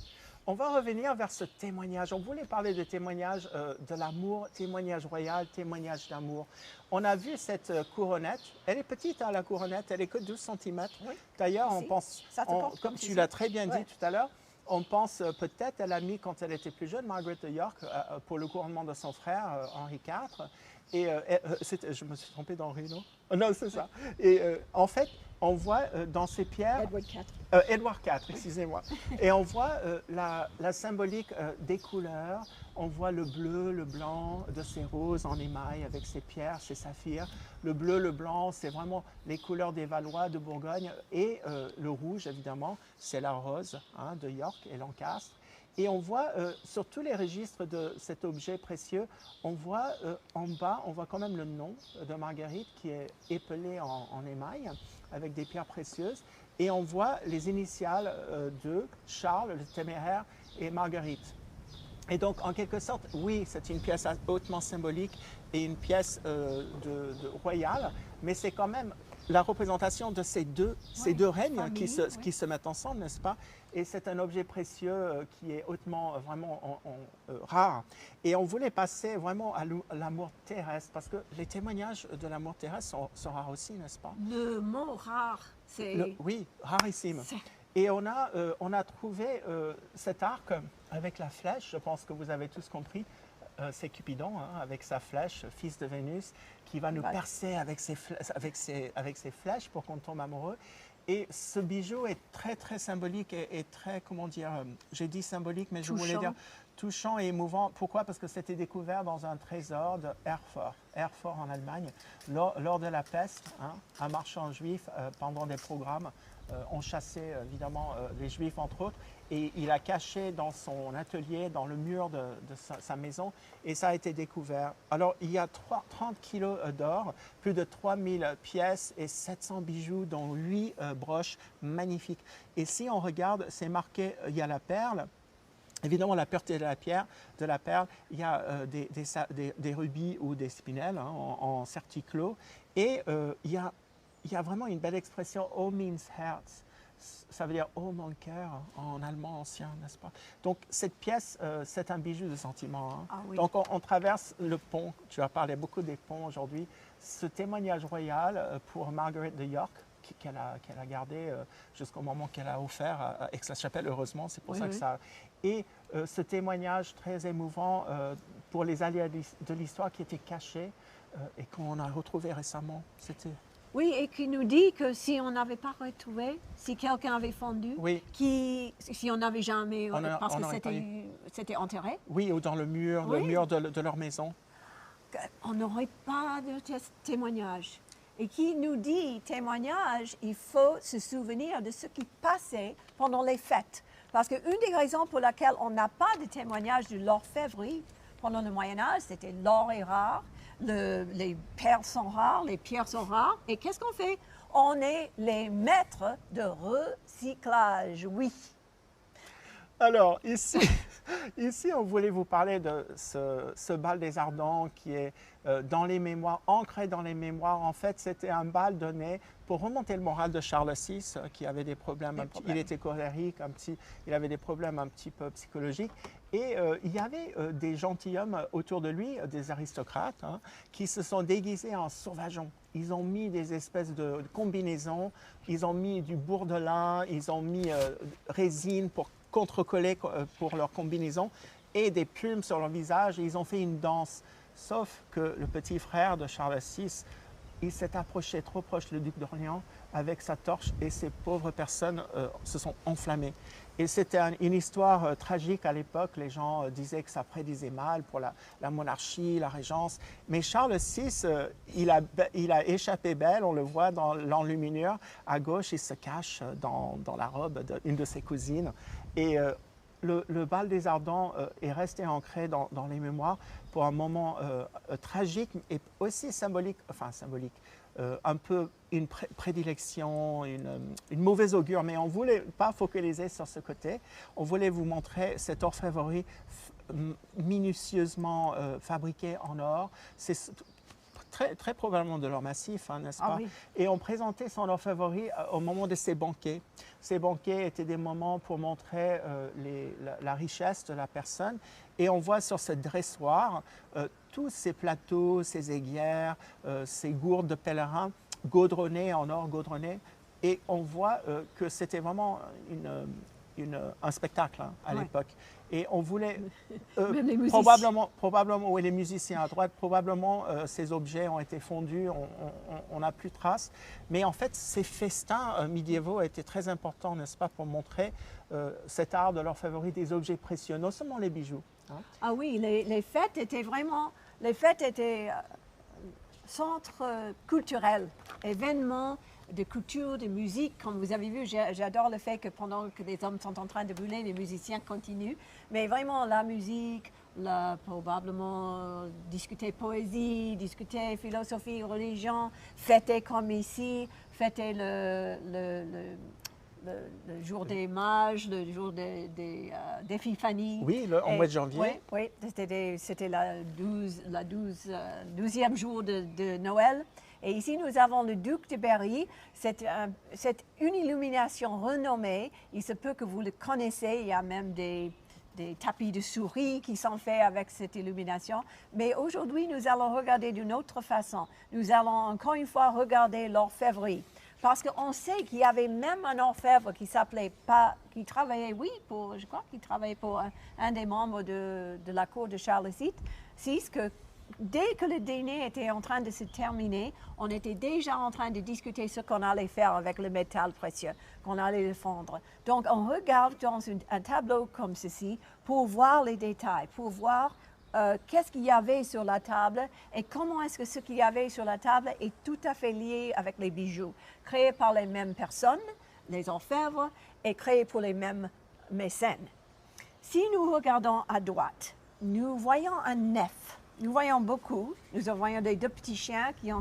On va revenir vers ce témoignage. On voulait parler de témoignage de l'amour, témoignage royal, témoignage d'amour. On a vu cette couronnette. Elle est petite, hein, la couronnette. Elle est que 12 cm. Oui. D'ailleurs, Ici. on pense, Ça te porte comme comme tu ceci. l'as très bien dit Ouais. tout à l'heure, on pense peut-être, elle a mis quand elle était plus jeune, Margaret de York, pour le couronnement de son frère, Henri IV. Et je me suis trompé d'Henri, non? Non, c'est ça. Et en fait, on voit dans ces pierres... Edward IV. Édouard IV, excusez-moi. Et on voit la symbolique des couleurs. On voit le bleu, le blanc de ces roses en émail avec ces pierres, ces saphirs. Le bleu, le blanc, c'est vraiment les couleurs des Valois, de Bourgogne. Et le rouge, évidemment, c'est la rose, hein, de York et Lancastre. Et on voit sur tous les registres de cet objet précieux, on voit en bas, on voit quand même le nom de Marguerite qui est épelé en émail avec des pierres précieuses. Et on voit les initiales de Charles, le téméraire, et Marguerite. Et donc, en quelque sorte, oui, c'est une pièce hautement symbolique et une pièce royale, mais c'est quand même la représentation de ces deux règnes qui se mettent ensemble, n'est-ce pas? Et c'est un objet précieux qui est hautement, vraiment rare. Et on voulait passer vraiment à l'amour terrestre, parce que les témoignages de l'amour terrestre sont rares aussi, n'est-ce pas? Le mot rare, c'est... Oui, rarissime. Et on a trouvé cet arc avec la flèche, je pense que vous avez tous compris. C'est Cupidon, hein, avec sa flèche, fils de Vénus, qui va nous percer avec ses flèches pour qu'on tombe amoureux. Et ce bijou est très, très symbolique et très, comment dire, j'ai dit symbolique, mais je voulais dire touchant et émouvant. Pourquoi? Parce que c'était découvert dans un trésor de Erfurt en Allemagne, lors de la peste. Hein, un marchand juif, pendant des programmes, ont chassé évidemment les Juifs entre autres, et il a caché dans son atelier, dans le mur de sa maison, et ça a été découvert. Alors il y a 30 kilos d'or, plus de 3000 pièces et 700 bijoux, dont 8 broches magnifiques. Et si on regarde, c'est marqué, il y a la perle. Évidemment, la pureté de la perle, il y a des rubis ou des spinels, hein, en certiclos, et il y a vraiment une belle expression, "Oh means Herz". Ça veut dire "Oh mon cœur" en allemand ancien, n'est-ce pas? Donc cette pièce, c'est un bijou de sentiment. Hein. Ah oui. Donc on traverse le pont. Tu as parlé beaucoup des ponts aujourd'hui. Ce témoignage royal pour Margaret de York, qu'elle a gardé jusqu'au moment qu'elle a offert à Aix-la-Chapelle, heureusement, c'est pour ça que ça... Et ce témoignage très émouvant pour les alliés de l'histoire qui étaient cachés et qu'on a retrouvé récemment. C'était... Oui, et qui nous dit que si on n'avait pas retrouvé, si quelqu'un avait fondu, si on n'avait jamais, parce que c'était enterré. Oui, ou dans le mur de leur maison. On n'aurait pas de témoignage. Et qui nous dit témoignage, il faut se souvenir de ce qui passait pendant les fêtes. Parce qu'une des raisons pour laquelle on n'a pas de témoignage de l'orfèvrerie pendant le Moyen-Âge, c'était l'or est rare. Les perles sont rares, les pierres sont rares. Et qu'est-ce qu'on fait? On est les maîtres de recyclage, oui. Alors, ici, on voulait vous parler de ce bal des Ardents qui est dans les mémoires, ancré dans les mémoires. En fait, c'était un bal donné pour remonter le moral de Charles VI, qui avait des problèmes. Il était colérique, il avait des problèmes un petit peu psychologiques. Et il y avait des gentilshommes autour de lui, des aristocrates, hein, qui se sont déguisés en sauvageons. Ils ont mis des espèces de combinaisons, ils ont mis du bourdelin, ils ont mis résine pour contre-coller pour leur combinaison et des plumes sur leur visage. Et ils ont fait une danse. Sauf que le petit frère de Charles VI, il s'est approché trop proche, le duc d'Orléans, avec sa torche et ces pauvres personnes se sont enflammées. Et c'était une histoire tragique à l'époque. Les gens disaient que ça prédisait mal pour la monarchie, la régence. Mais Charles VI, il a échappé belle. On le voit dans l'enluminure. À gauche, il se cache dans la robe d'une de ses cousines. Et le bal des Ardents est resté ancré dans les mémoires pour un moment tragique et aussi symbolique, un peu une prédilection, une mauvaise augure, mais on ne voulait pas focaliser sur ce côté. On voulait vous montrer cette orfèvrerie minutieusement fabriquée en or. C'est très probablement de l'or massif, hein, n'est-ce pas? Oui. Et on présentait son orfèvrerie au moment de ces banquets. Ces banquets étaient des moments pour montrer la richesse de la personne. Et on voit sur ce dressoir tous ces plateaux, ces aiguières, ces gourdes de pèlerins gaudronnées en or gaudronné. Et on voit que c'était vraiment un spectacle hein, à l'époque. Et on voulait probablement, oui, les musiciens à droite, probablement ces objets ont été fondus, on n'a plus de traces. Mais en fait, ces festins médiévaux étaient très importants, n'est-ce pas, pour montrer cet art de l'orfèvrerie des objets précieux, non seulement les bijoux. Hein. Ah oui, les fêtes étaient vraiment, centre culturel, événement de culture, de musique. Comme vous avez vu, j'adore le fait que pendant que les hommes sont en train de brûler, les musiciens continuent. Mais vraiment, la musique, probablement discuter poésie, discuter philosophie, religion, fêter comme ici, fêter le jour des mages, le jour d'Épiphanie. Oui, en mois de janvier. Oui, c'était la 12e jour de Noël. Et ici, nous avons le duc de Berry. C'est une illumination renommée. Il se peut que vous le connaissez. Il y a même des tapis de souris qui sont faits avec cette illumination. Mais aujourd'hui, nous allons regarder d'une autre façon. Nous allons encore une fois regarder l'orfèvrerie. Parce qu'on sait qu'il y avait même un orfèvre qui travaillait pour un des membres de la cour de Charles VI, que dès que le dîner était en train de se terminer, on était déjà en train de discuter ce qu'on allait faire avec le métal précieux, qu'on allait le fondre. Donc, on regarde dans un tableau comme ceci pour voir les détails, pour voir qu'est-ce qu'il y avait sur la table et comment est-ce que ce qu'il y avait sur la table est tout à fait lié avec les bijoux, créés par les mêmes personnes, les orfèvres, et créés pour les mêmes mécènes. Si nous regardons à droite, nous voyons un nef. Nous voyons beaucoup. Nous voyons des deux petits chiens qui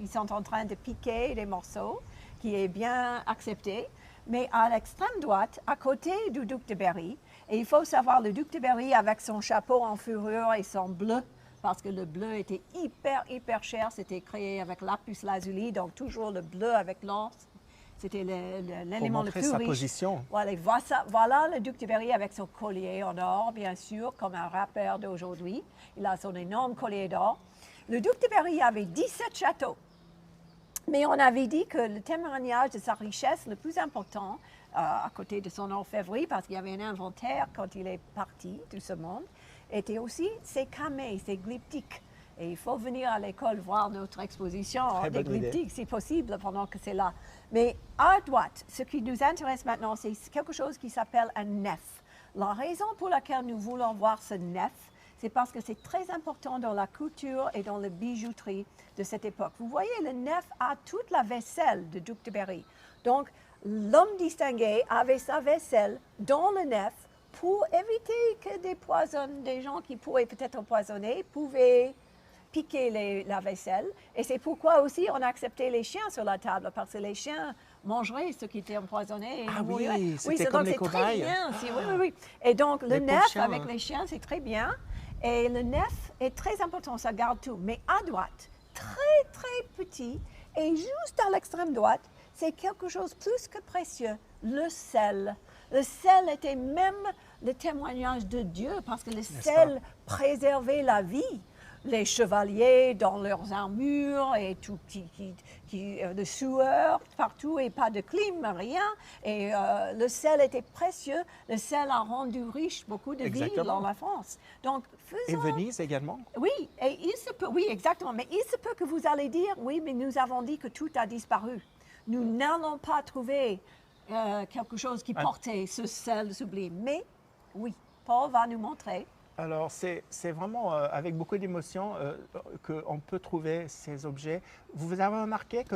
sont en train de piquer des morceaux, qui est bien accepté. Mais à l'extrême droite, à côté du duc de Berry, et il faut savoir, le duc de Berry avec son chapeau en fourrure et son bleu, parce que le bleu était hyper cher, c'était créé avec lapis lazuli, donc toujours le bleu avec l'or. C'était l'élément le plus sa riche. Position. Voilà le duc de Berry avec son collier en or, bien sûr, comme un rappeur d'aujourd'hui. Il a son énorme collier d'or. Le duc de Berry avait 17 châteaux. Mais on avait dit que le témoignage de sa richesse le plus important, à côté de son orfèvrerie, parce qu'il y avait un inventaire quand il est parti de ce monde, était aussi ses camées, ses glyptiques. Et il faut venir à l'école voir notre exposition des glyptiques, si possible, pendant que c'est là. Mais à droite, ce qui nous intéresse maintenant, c'est quelque chose qui s'appelle un nef. La raison pour laquelle nous voulons voir ce nef, c'est parce que c'est très important dans la couture et dans la bijouterie de cette époque. Vous voyez, le nef a toute la vaisselle de duc de Berry. Donc, l'homme distingué avait sa vaisselle dans le nef pour éviter que des gens qui pourraient peut-être empoisonner pouvaient piquer la vaisselle. Et c'est pourquoi aussi on a accepté les chiens sur la table, parce que les chiens mangerait ce qui était empoisonné et Ah oui, mourrait. c'était donc comme les c'est très cobayes. bien. Oui, oui, oui. Et donc, le Les pauvres nef chiens, avec hein. les chiens, c'est très bien. Et le nef est très important, ça garde tout. Mais à droite, très, très petit, et juste à l'extrême droite, c'est quelque chose de plus que précieux, le sel. Le sel était même le témoignage de Dieu parce que le sel préservait la vie. Les chevaliers dans leurs armures et tout de sueur partout et pas de clim, rien. Et le sel était précieux. Le sel a rendu riche beaucoup de villes Exactement. dans la France. Donc, Et faisons... Venise également. Oui, et il se peut, oui, exactement. Mais il se peut que vous allez dire, oui, mais nous avons dit que tout a disparu. Nous n'allons pas trouver quelque chose qui portait ce sel sublime. Mais oui, Paul va nous montrer. Alors, c'est vraiment avec beaucoup d'émotion qu'on peut trouver ces objets. Vous avez remarqué que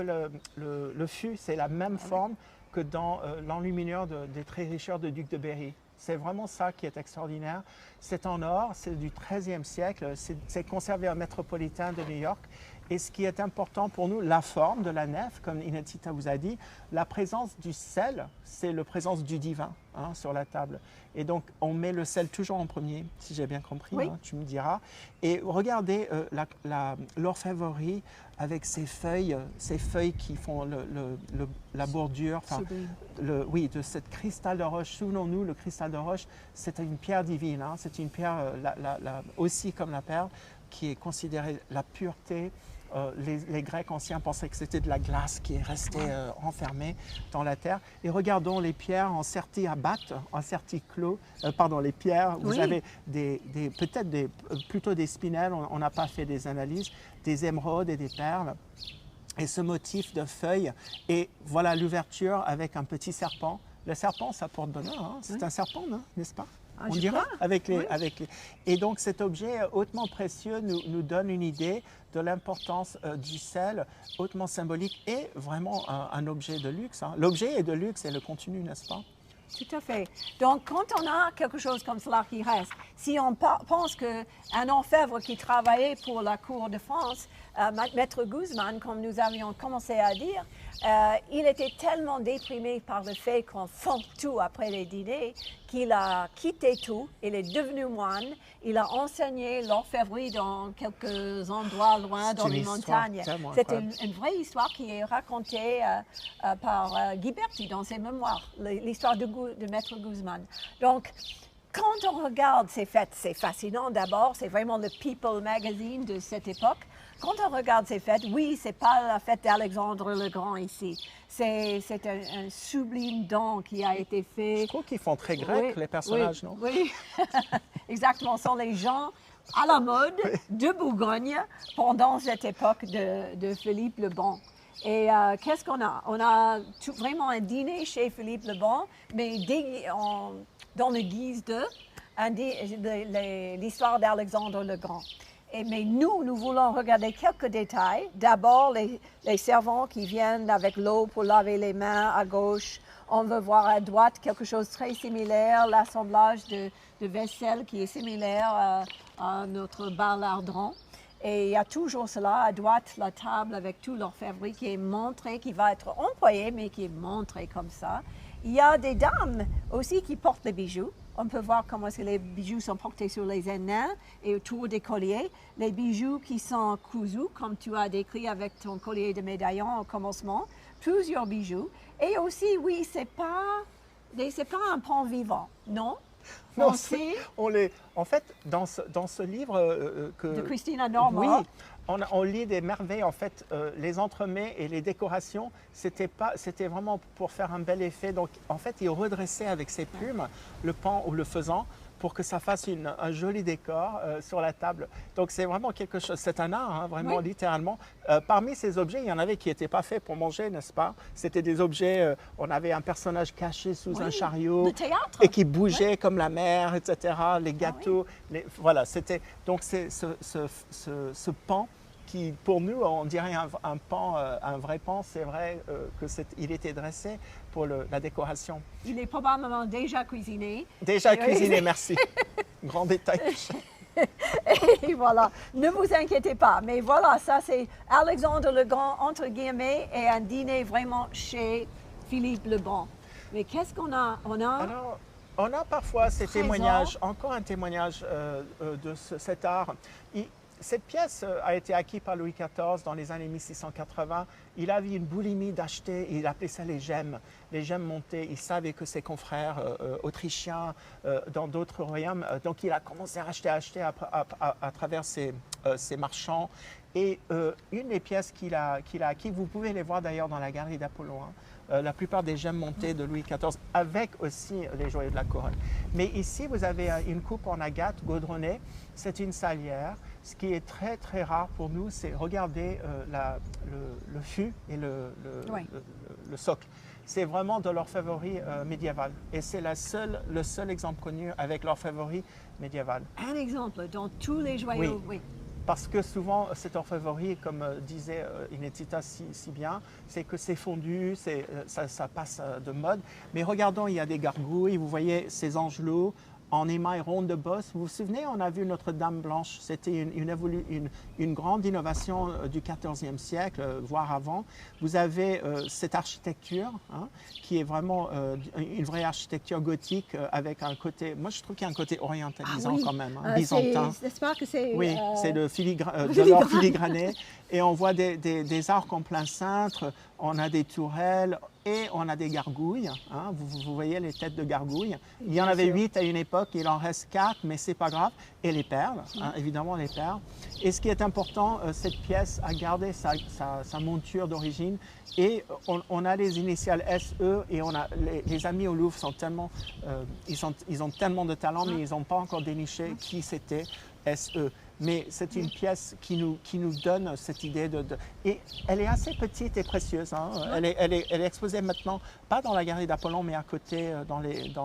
le fût, c'est la même forme que dans l'enluminure des Très-Richeurs de Duc de Berry. C'est vraiment ça qui est extraordinaire. C'est en or, c'est du XIIIe siècle, c'est conservé au Métropolitain de New York. Et ce qui est important pour nous, la forme de la nef, comme Inetita vous a dit, la présence du sel, c'est la présence du divin sur la table. Et donc, on met le sel toujours en premier, si j'ai bien compris, Oui. tu me diras. Et regardez l'orfèvrerie avec ces feuilles qui font la bordure, oui, de cette cristal de roche. Souvenons-nous, le cristal de roche, c'est une pierre divine, c'est une pierre aussi comme la perle, qui est considérée la pureté. Les Grecs anciens pensaient que c'était de la glace qui est restée enfermée dans la terre. Et regardons les pierres en certi-abate, en certi-clos, les pierres, vous avez peut-être plutôt des spinels, on n'a pas fait des analyses, des émeraudes et des perles. Et ce motif de feuilles, et voilà l'ouverture avec un petit serpent. Le serpent, ça porte bonheur, c'est un serpent, n'est-ce pas? On dira Et donc cet objet hautement précieux nous donne une idée de l'importance du sel, hautement symbolique et vraiment un objet de luxe. L'objet est de luxe et le contenu, n'est-ce pas? Tout à fait. Donc, quand on a quelque chose comme cela qui reste, si on pense qu'un orfèvre qui travaillait pour la cour de France, Maître Guzman, comme nous avions commencé à dire, il était tellement déprimé par le fait qu'on fond tout après les dîners qu'il a quitté tout, il est devenu moine, il a enseigné l'orfèvrerie dans quelques endroits loin dans les montagnes. C'est une vraie histoire qui est racontée par Ghiberti dans ses mémoires, l'histoire de Maître Guzman. Donc, quand on regarde ces fêtes, c'est fascinant d'abord, c'est vraiment le People Magazine de cette époque. Quand on regarde ces fêtes, oui, ce n'est pas la fête d'Alexandre le Grand ici. C'est un sublime don qui a été fait. Je trouve qu'ils font très grec, les personnages, non? Oui, exactement. Ce sont les gens à la mode de Bourgogne pendant cette époque de Philippe le Bon. Et qu'est-ce qu'on a? On a vraiment un dîner chez Philippe le Bon, mais dans le guise de l'histoire d'Alexandre le Grand. Mais nous voulons regarder quelques détails. D'abord, les servants qui viennent avec l'eau pour laver les mains à gauche. On veut voir à droite quelque chose de très similaire, l'assemblage de vaisselle qui est similaire à notre balardron. Et il y a toujours cela, à droite, la table avec tout l'orfèvrerie qui est montré, qui va être employé, mais qui est montré comme ça. Il y a des dames aussi qui portent les bijoux. On peut voir comment les bijoux sont portés sur les aînés et autour des colliers. Les bijoux qui sont cousus, comme tu as décrit avec ton collier de médaillon au commencement. Plusieurs bijoux. Et aussi, oui, c'est pas un pan vivant, non? Non, en fait, dans ce livre de Christina Normand, oui, on lit des merveilles. En fait, les entremets et les décorations, c'était vraiment pour faire un bel effet. Donc, en fait, il redressait avec ses plumes le pan ou le faisan pour que ça fasse un joli décor sur la table. Donc, c'est vraiment quelque chose, c'est un art, vraiment, littéralement. Parmi ces objets, il y en avait qui n'étaient pas faits pour manger, n'est-ce pas? C'était des objets, on avait un personnage caché sous un chariot et qui bougeait comme la mer, etc. Les gâteaux, voilà, c'était... Donc, c'est ce pan qui, pour nous, on dirait un pan, un vrai pan, c'est vrai qu'il était dressé pour la décoration. Il est probablement déjà cuisiné. Déjà cuisiné, merci. Grand détail. Et voilà, ne vous inquiétez pas. Mais voilà, ça c'est Alexandre le Grand, entre guillemets, et un dîner vraiment chez Philippe Lebon. Mais qu'est-ce qu'on a? Alors, on a parfois ces Trésor. témoignages, encore un témoignage de cet art. Cette pièce a été acquise par Louis XIV dans les années 1680. Il avait une boulimie d'acheter, il appelait ça les gemmes montées. Il savait que ses confrères autrichiens dans d'autres royaumes, donc il a commencé à acheter à travers ses marchands. Et une des pièces qu'il a acquises, vous pouvez les voir d'ailleurs dans la galerie d'Apollon, la plupart des gemmes montées de Louis XIV, avec aussi les joyaux de la couronne. Mais ici, vous avez une coupe en agate gaudronnée, c'est une salière. Ce qui est très très rare pour nous, c'est regarder le fût et le socle. C'est vraiment de l'orfèvrerie médiévale. Et c'est le seul exemple connu avec l'orfèvrerie médiévale. Un exemple dans tous les joyaux, oui. Parce que souvent, cette orfèvrerie, comme disait Inezita si bien, c'est que c'est fondu, ça passe de mode. Mais regardons, il y a des gargouilles, vous voyez ces angelots en émail ronde de bosse. Vous vous souvenez, on a vu Notre-Dame blanche. C'était une grande innovation du XIVe siècle, voire avant. Vous avez cette architecture qui est vraiment une vraie architecture gothique avec un côté, moi je trouve qu'il y a un côté orientalisant quand même, byzantin. J'espère que c'est... Oui, c'est de l'or filigrané. Et on voit des arcs en plein cintre, on a des tourelles et on a des gargouilles. Vous voyez les têtes de gargouilles. Il y en avait 8 à une époque, il en reste 4, mais c'est pas grave. Et les perles, évidemment les perles. Et ce qui est important, cette pièce a gardé sa monture d'origine. Et on a les initiales SE et on a les amis au Louvre sont tellement, ils ont tellement de talent, mais ils n'ont pas encore déniché qui c'était SE. Mais c'est une pièce qui nous donne cette idée Et elle est assez petite et précieuse. Elle est exposée maintenant, pas dans la galerie d'Apollon, mais à côté, dans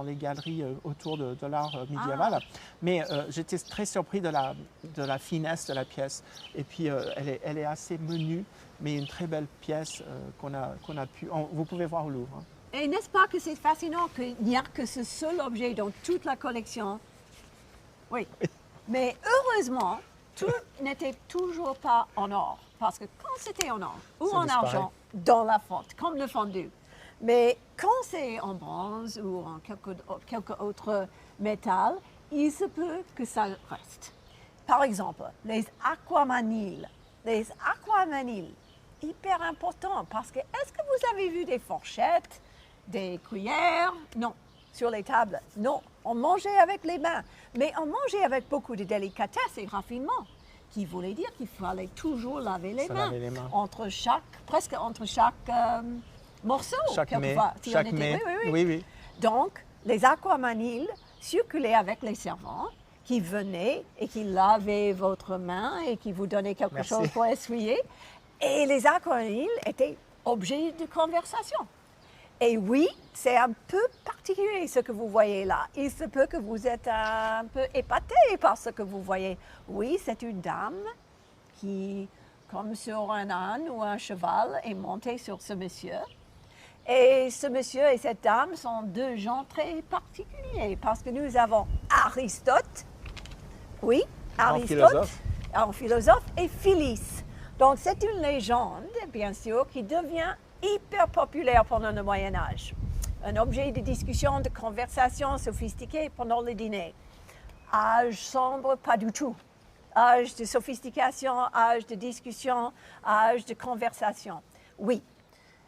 les galeries autour de l'art médiéval. Mais j'étais très surpris de la finesse de la pièce. Et puis, elle est assez menue, mais une très belle pièce qu'on a pu... vous pouvez voir au Louvre. Et n'est-ce pas que c'est fascinant qu'il n'y a que ce seul objet dans toute la collection? Oui. Mais heureusement, tout n'était toujours pas en or. Parce que quand c'était en or ou en argent, dans la fonte, comme le fondu. Mais quand c'est en bronze ou en quelque autre métal, il se peut que ça reste. Par exemple, les aquamaniles. Les aquamaniles, hyper important parce que est-ce que vous avez vu des fourchettes, des cuillères? Non. Sur les tables? Non. On mangeait avec les mains, mais on mangeait avec beaucoup de délicatesse et raffinement, qui voulait dire qu'il fallait toujours laver les mains. Presque entre chaque morceau. Chaque mets. Oui. Donc, les aquamaniles circulaient avec les servants qui venaient et qui lavaient votre main et qui vous donnaient quelque chose pour essuyer. Et les aquamaniles étaient objets de conversation. Et oui, c'est un peu particulier ce que vous voyez là. Il se peut que vous êtes un peu épaté par ce que vous voyez. Oui, c'est une dame qui, comme sur un âne ou un cheval, est montée sur ce monsieur. Et ce monsieur et cette dame sont deux gens très particuliers parce que nous avons Aristote, en philosophe, et Phyllis. Donc c'est une légende, bien sûr, qui devient hyper populaire pendant le Moyen-Âge. Un objet de discussion, de conversation sophistiquée pendant le dîner. Âge sombre, pas du tout. Âge de sophistication, âge de discussion, âge de conversation. Oui.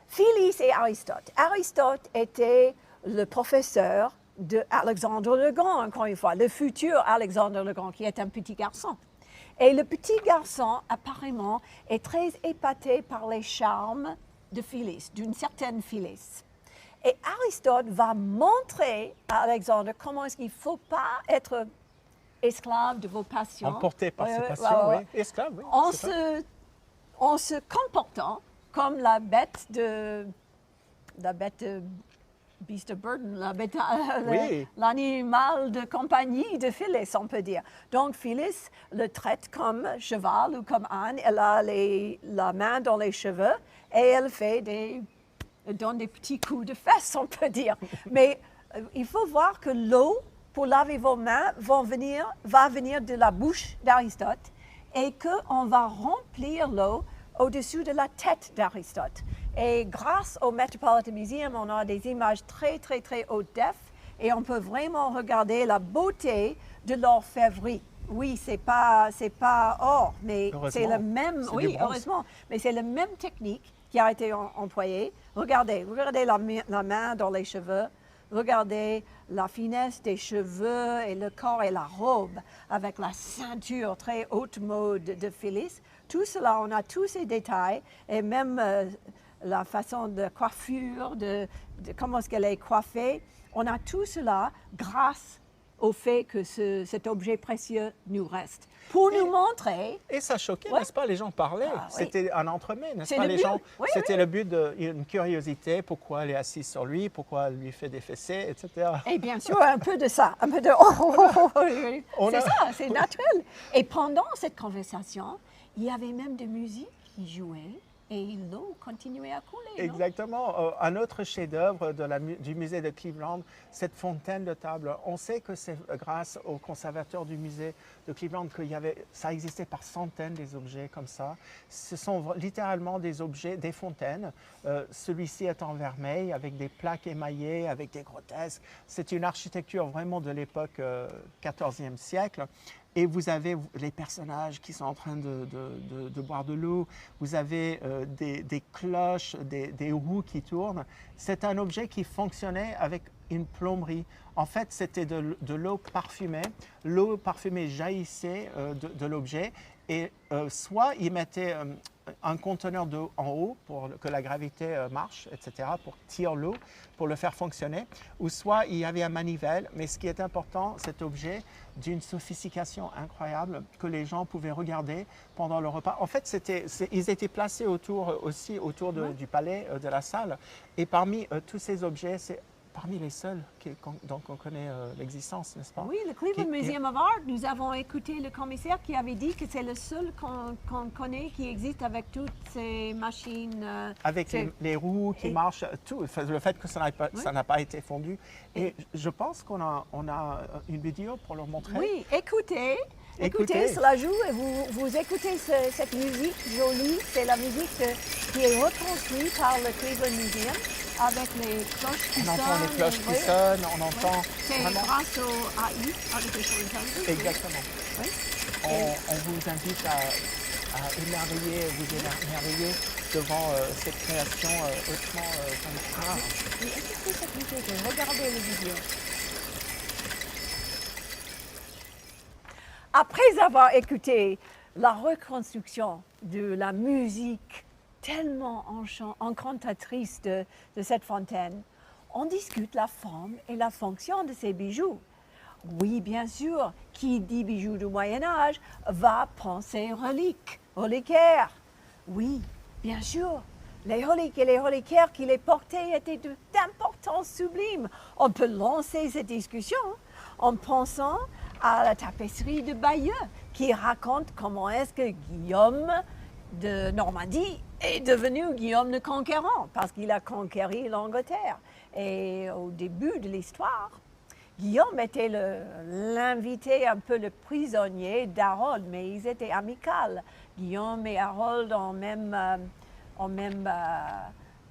Phyllis et Aristote. Aristote était le professeur d'Alexandre le Grand, encore une fois, le futur Alexandre le Grand, qui est un petit garçon. Et le petit garçon, apparemment, est très épaté par les charmes de Phyllis, d'une certaine Phyllis. Et Aristote va montrer à Alexandre comment est-ce qu'il ne faut pas être esclave de vos passions. Emporté par ses passions, oui. Esclave, oui. En se comportant comme la bête Beast of Burden, l'animal de compagnie de Phyllis, on peut dire. Donc Phyllis le traite comme cheval ou comme âne. Elle a la main dans les cheveux et elle donne des petits coups de fesses, on peut dire. Mais il faut voir que l'eau pour laver vos mains va venir de la bouche d'Aristote et qu'on va remplir l'eau au-dessus de la tête d'Aristote. Et grâce au Metropolitan Museum, on a des images très, très, très haute def et on peut vraiment regarder la beauté de l'orfèvrerie. Oui, c'est pas or, mais c'est le même, oui, heureusement, mais c'est la même technique qui a été employée. Regardez la main dans les cheveux, regardez la finesse des cheveux et le corps et la robe avec la ceinture très haute mode de Phyllis. Tout cela, on a tous ces détails et même la façon de coiffure, de comment est-ce qu'elle est coiffée. On a tout cela grâce au fait que cet objet précieux nous reste. Pour nous montrer... Et ça choquait, n'est-ce pas? Les gens parlaient. C'était un entremets, n'est-ce pas? Les gens, c'était le but d'une curiosité. Pourquoi elle est assise sur lui? Pourquoi elle lui fait des fessées, etc. Et bien sûr, un peu de ça. Un peu de... C'est ça, c'est naturel. Et pendant cette conversation, il y avait même de musique qui jouait. Et l'eau continuait à couler. Exactement. Un autre chef-d'œuvre du musée de Cleveland, cette fontaine de table. On sait que c'est grâce au conservateur du musée de Cleveland que ça existait par centaines des objets comme ça. Ce sont littéralement des objets, des fontaines. Celui-ci est en vermeil avec des plaques émaillées, avec des grotesques. C'est une architecture vraiment de l'époque 14e siècle. Et vous avez les personnages qui sont en train de boire de l'eau. Vous avez des cloches, des roues qui tournent. C'est un objet qui fonctionnait avec une plomberie. En fait, c'était de l'eau parfumée. L'eau parfumée jaillissait de l'objet. Et soit il mettait un conteneur d'eau en haut pour que la gravité marche, etc., pour tirer l'eau, pour le faire fonctionner, ou soit il y avait un manivelle. Mais ce qui est important, cet objet d'une sophistication incroyable que les gens pouvaient regarder pendant le repas. En fait, ils étaient placés autour du palais, de la salle. Et parmi tous ces objets, c'est parmi les seuls dont on connaît l'existence, n'est-ce pas? Oui, le Cleveland Museum of Art, nous avons écouté le commissaire qui avait dit que c'est le seul qu'on connaît qui existe avec toutes ces machines. Avec les roues qui marchent, tout, le fait que ça n'a pas été fondu. Et je pense qu'on a une vidéo pour leur montrer. Oui, écoutez, cela joue et vous écoutez cette musique jolie. C'est la musique qui est reconstruite par le Cleveland Museum avec les cloches qui sonnent. On entend les cloches qui sonnent, on entend... C'est grâce au AI, Artificial Intelligence. Exactement. Oui. On vous invite à vous émerveiller devant cette création hautement rare. Oui, écoutez cette vidéo, regardez les vidéos. Après avoir écouté la reconstruction de la musique tellement encantatrice de cette fontaine, on discute la forme et la fonction de ces bijoux. Oui, bien sûr, qui dit bijoux du Moyen-Âge va penser reliquaires. Oui, bien sûr, les reliques et les reliquaires qui les portaient étaient d'importance sublime. On peut lancer cette discussion en pensant à la tapisserie de Bayeux, qui raconte comment est-ce que Guillaume de Normandie est devenu Guillaume le Conquérant, parce qu'il a conquéri l'Angleterre. Et au début de l'histoire, Guillaume était l'invité, un peu le prisonnier d'Harold, mais ils étaient amicaux. Guillaume et Harold ont même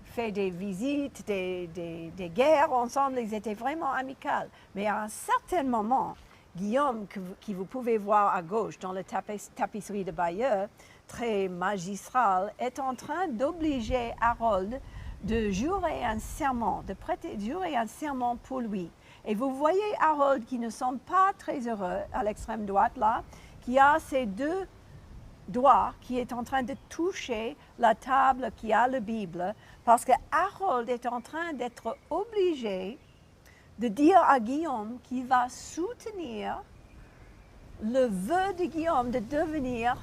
fait des visites, des guerres ensemble, ils étaient vraiment amicaux. Mais à un certain moment, Guillaume, que vous pouvez voir à gauche dans la tapisserie de Bayeux, très magistrale, est en train d'obliger Harold de jurer un serment, jurer un serment pour lui. Et vous voyez Harold qui ne semble pas très heureux à l'extrême droite là, qui a ses deux doigt qui est en train de toucher la table qui a la Bible, parce que Harold est en train d'être obligé de dire à Guillaume qu'il va soutenir le vœu de Guillaume de devenir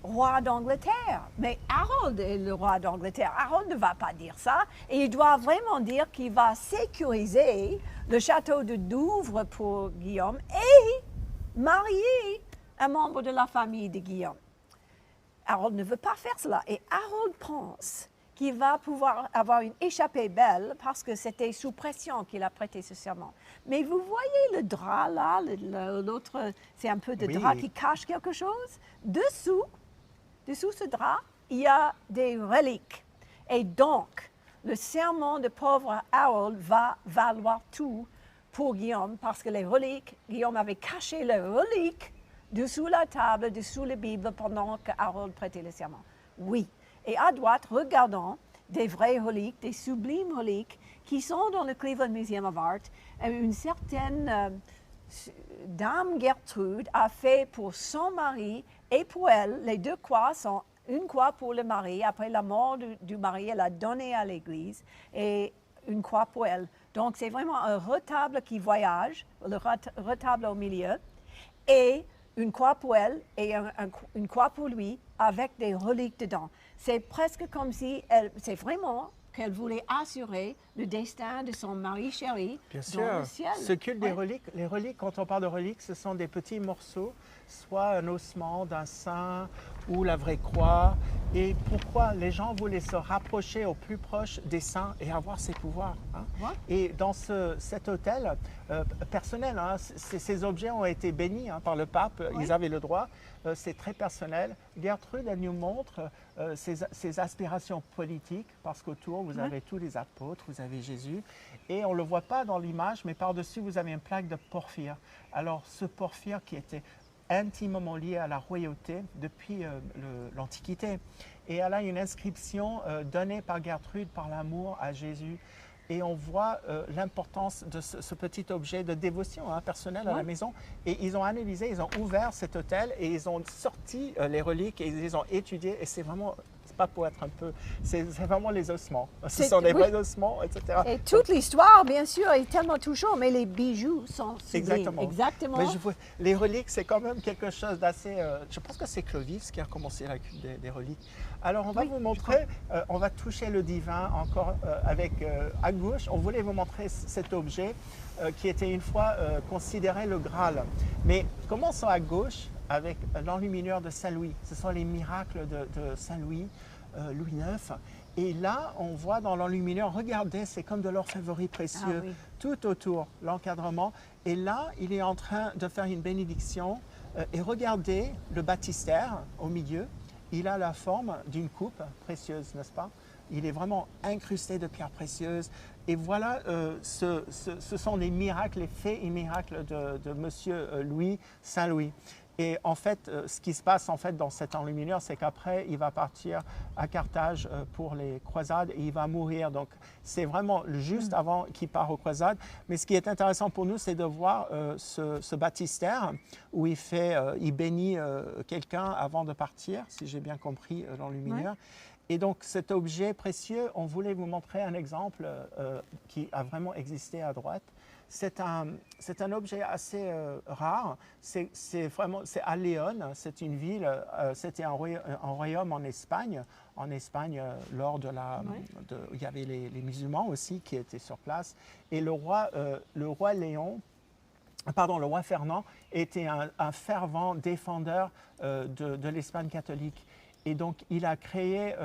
roi d'Angleterre. Mais Harold est le roi d'Angleterre. Harold ne va pas dire ça, et il doit vraiment dire qu'il va sécuriser le château de Douvres pour Guillaume et marier un membre de la famille de Guillaume. Harold ne veut pas faire cela, et Harold pense qu'il va pouvoir avoir une échappée belle parce que c'était sous pression qu'il a prêté ce serment. Mais vous voyez le drap là, l'autre, c'est un peu de drap qui cache quelque chose. Dessous ce drap, il y a des reliques. Et donc, le serment de pauvre Harold va valoir tout pour Guillaume, parce que les reliques, Guillaume avait caché les reliques dessous la table, dessous la Bible, pendant que Harold prêtait le serment. Oui. Et à droite, regardons des vraies reliques, des sublimes reliques qui sont dans le Cleveland Museum of Art. Une certaine dame Gertrude a fait pour son mari et pour elle, les deux croix sont une croix pour le mari. Après la mort du mari, elle a donné à l'Église et une croix pour elle. Donc, c'est vraiment un retable qui voyage, le retable au milieu, et une croix pour elle et une croix pour lui avec des reliques dedans. C'est presque comme si c'est vraiment qu'elle voulait assurer le destin de son mari chéri dans le ciel. Ce culte des reliques, les reliques, quand on parle de reliques, ce sont des petits morceaux, soit un ossement d'un saint ou la vraie croix. Et pourquoi les gens voulaient se rapprocher au plus proche des saints et avoir ces pouvoirs, hein? Ouais. Et dans cet hôtel personnel, hein, ces objets ont été bénis, hein, par le pape, Ouais. ils avaient le droit. C'est très personnel. Gertrude, elle nous montre ses aspirations politiques, parce qu'autour, vous avez tous les apôtres, vous avez Jésus, et on ne le voit pas dans l'image, mais par-dessus, vous avez une plaque de porphyre. Alors, ce porphyre qui était intimement lié à la royauté depuis l'Antiquité. Et elle a une inscription donnée par Gertrude par l'amour à Jésus. Et on voit l'importance de ce petit objet de dévotion, hein, personnelle à la maison. Et ils ont analysé, ils ont ouvert cet hôtel et ils ont sorti les reliques et ils les ont étudiées. Et c'est vraiment, c'est pas pour être un peu, c'est vraiment les ossements. Ce sont des vrais ossements, etc. Et toute l'histoire, bien sûr, est tellement touchante, mais les bijoux sont sublimes. Exactement. Exactement. Mais les reliques, c'est quand même quelque chose d'assez... je pense que c'est Clovis qui a commencé la culte des reliques. Alors, on va vous montrer, on va toucher le divin encore avec... à gauche, on voulait vous montrer cet objet qui était une fois considéré le Graal. Mais commençons à gauche avec l'enlumineur de Saint-Louis. Ce sont les miracles de Saint-Louis, Louis IX. Et là, on voit dans l'enlumineur, regardez, c'est comme de l'or favori précieux, tout autour, l'encadrement. Et là, il est en train de faire une bénédiction. Et regardez le baptistère au milieu. Il a la forme d'une coupe précieuse, n'est-ce pas? Il est vraiment incrusté de pierres précieuses. Et voilà, ce sont les miracles, les faits et miracles de Monsieur Louis, Saint-Louis. Et en fait, ce qui se passe en fait dans cet enlumineur, c'est qu'après, il va partir à Carthage pour les croisades et il va mourir. Donc, c'est vraiment juste avant qu'il part aux croisades. Mais ce qui est intéressant pour nous, c'est de voir ce baptistère où il bénit quelqu'un avant de partir, si j'ai bien compris l'enlumineur. Et donc, cet objet précieux, on voulait vous montrer un exemple qui a vraiment existé à droite. C'est un objet assez rare. C'est à Léon, c'est une ville, c'était un royaume en Espagne. En Espagne, lors de il y avait les musulmans aussi qui étaient sur place. Et le roi Fernand était un fervent défendeur de l'Espagne catholique. Et donc, il a créé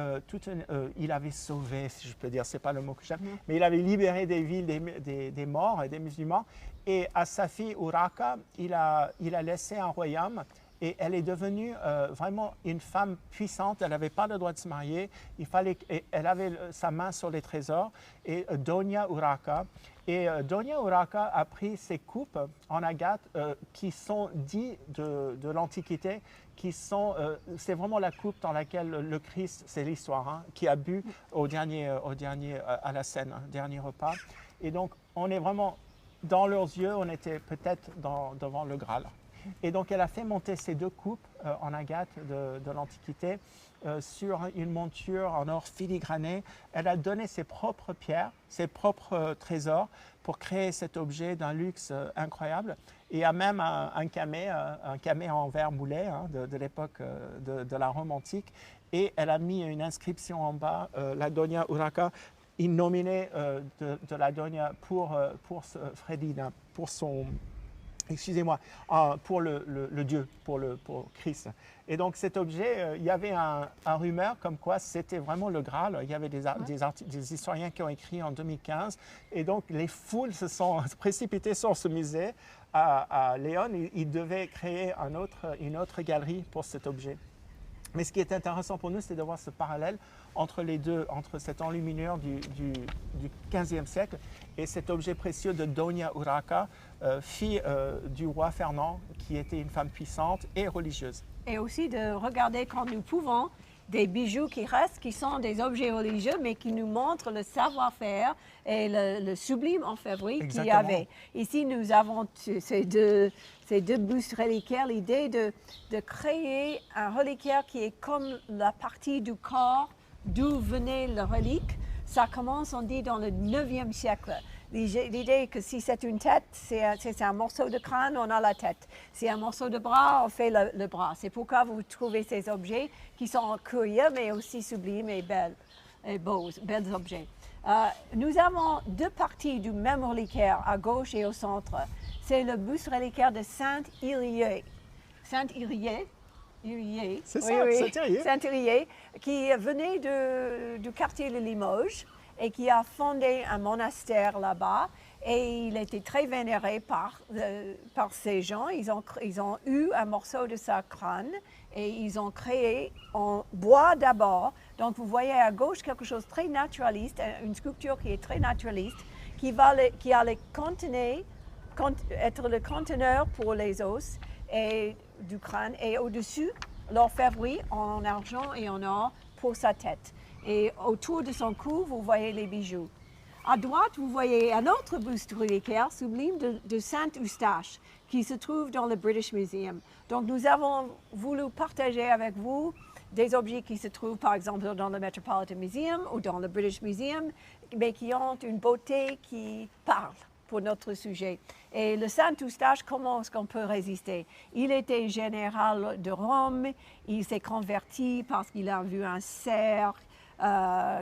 il avait sauvé, si je peux dire, c'est pas le mot que j'aime, mais il avait libéré des villes, des morts et des musulmans. Et à sa fille Urraca, il a laissé un royaume et elle est devenue vraiment une femme puissante. Elle n'avait pas le droit de se marier. Elle avait sa main sur les trésors. Et Doña Urraca. Et Doña Urraca a pris ces coupes en agate qui sont dites de l'Antiquité, c'est vraiment la coupe dans laquelle le Christ, c'est l'histoire, hein, qui a bu à la scène, hein, dernier repas. Et donc, on est vraiment, dans leurs yeux, on était peut-être devant le Graal. Et donc, elle a fait monter ces deux coupes en agate de l'Antiquité sur une monture en or filigrané. Elle a donné ses propres pierres, ses propres trésors pour créer cet objet d'un luxe incroyable. Et il y a même un camée en verre moulé, hein, de l'époque de la Rome antique. Et elle a mis une inscription en bas, la Doña Urraca, in nomine de la Doña pour Fredina, pour son... Excusez-moi, pour le Dieu, pour Christ. Et donc cet objet, il y avait un rumeur comme quoi c'était vraiment le Graal. Il y avait des historiens qui ont écrit en 2015. Et donc les foules se sont précipitées sur ce musée à Léon. Ils devaient créer une autre galerie pour cet objet. Mais ce qui est intéressant pour nous, c'est de voir ce parallèle entre les deux, entre cette enluminure du XVe siècle et cet objet précieux de Doña Urraca, fille du roi Fernand, qui était une femme puissante et religieuse. Et aussi de regarder quand nous pouvons des bijoux qui restent, qui sont des objets religieux, mais qui nous montrent le savoir-faire et le sublime orfèvrerie qu'il y avait. Ici, nous avons ces deux bustes reliquaires, l'idée de créer un reliquaire qui est comme la partie du corps d'où venait le relique. Ça commence, on dit, dans le 9e siècle. L'idée que si c'est une tête, c'est un morceau de crâne, on a la tête. Si un morceau de bras, on fait le bras. C'est pourquoi vous trouvez ces objets qui sont curieux, mais aussi sublimes et bels objets. Nous avons deux parties du même reliquaire, à gauche et au centre. C'est le buste reliquaire de Saint-Yrier. Saint-Yrier. C'est ça, oui. Saint-Yrier, qui venait du quartier de Limoges et qui a fondé un monastère là-bas. Et il était très vénéré par ces gens. Ils ont eu un morceau de sa crâne et ils ont créé en bois d'abord. Donc vous voyez à gauche quelque chose de très naturaliste, une sculpture qui est très naturaliste, qui allait être le conteneur pour les os et du crâne. Et au-dessus, l'orfèvrerie en argent et en or pour sa tête. Et autour de son cou, vous voyez les bijoux. À droite, vous voyez un autre buste reliquaire sublime de Saint Eustache qui se trouve dans le British Museum. Donc nous avons voulu partager avec vous des objets qui se trouvent par exemple dans le Metropolitan Museum ou dans le British Museum, mais qui ont une beauté qui parle pour notre sujet. Et le Saint Eustache, comment est-ce qu'on peut résister? Il était général de Rome, il s'est converti parce qu'il a vu un cerf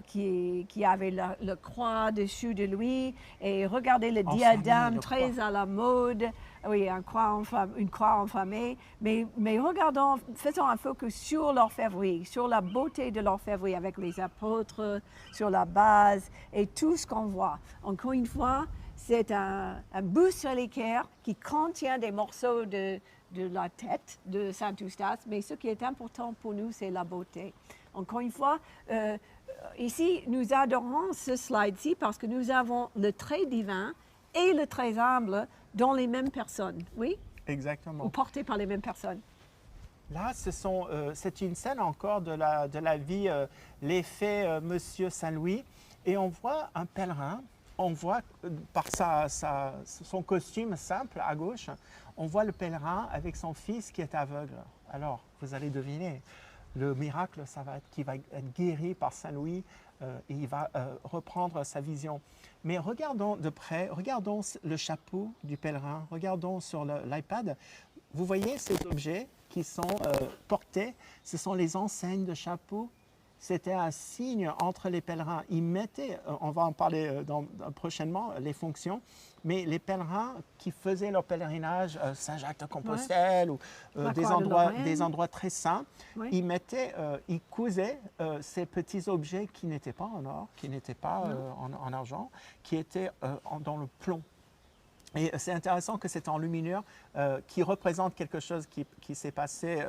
qui avait le croix dessus de lui, et regardez le diadème très à la mode, oui, une croix enflammée, mais regardons, faisons un focus sur l'orfèvrerie, sur la beauté de l'orfèvrerie avec les apôtres, sur la base et tout ce qu'on voit. Encore une fois, c'est un buste reliquaire qui contient des morceaux de la tête de Saint Eustache, mais ce qui est important pour nous, c'est la beauté. Encore une fois, ici, nous adorons ce slide-ci parce que nous avons le très divin et le très humble dans les mêmes personnes, oui? Exactement. Ou portés par les mêmes personnes. Là, c'est une scène encore de la vie, l'effet Monsieur Saint-Louis, et on voit un pèlerin. On voit par son costume simple à gauche, on voit le pèlerin avec son fils qui est aveugle. Alors, vous allez deviner, le miracle, ça va être qu'il va être guéri par Saint-Louis et il va reprendre sa vision. Mais regardons de près, regardons le chapeau du pèlerin, regardons sur l'iPad. Vous voyez ces objets qui sont portés, ce sont les enseignes de chapeau. C'était un signe entre les pèlerins. Ils mettaient, on va en parler prochainement, les fonctions, mais les pèlerins qui faisaient leur pèlerinage, Saint-Jacques-de-Compostelle ou des endroits très saints, oui. Ils cousaient ces petits objets qui n'étaient pas en or, qui n'étaient pas en argent, qui étaient dans le plomb. Et c'est intéressant que c'est en luminure qui représente quelque chose qui s'est passé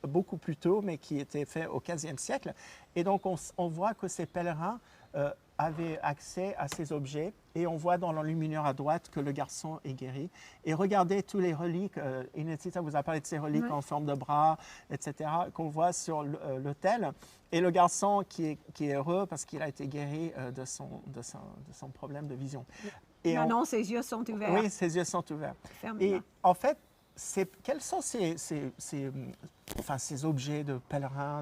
beaucoup plus tôt, mais qui était fait au XVe siècle. Et donc, on voit que ces pèlerins avaient accès à ces objets. Et on voit dans l'enluminure à droite que le garçon est guéri. Et regardez tous les reliques. Inezita vous a parlé de ces reliques en forme de bras, etc., qu'on voit sur l'autel. Et le garçon qui est heureux parce qu'il a été guéri de son problème de vision. Et non, ses yeux sont ouverts. Oui, ses yeux sont ouverts. Et en fait, quels sont ces objets de pèlerins?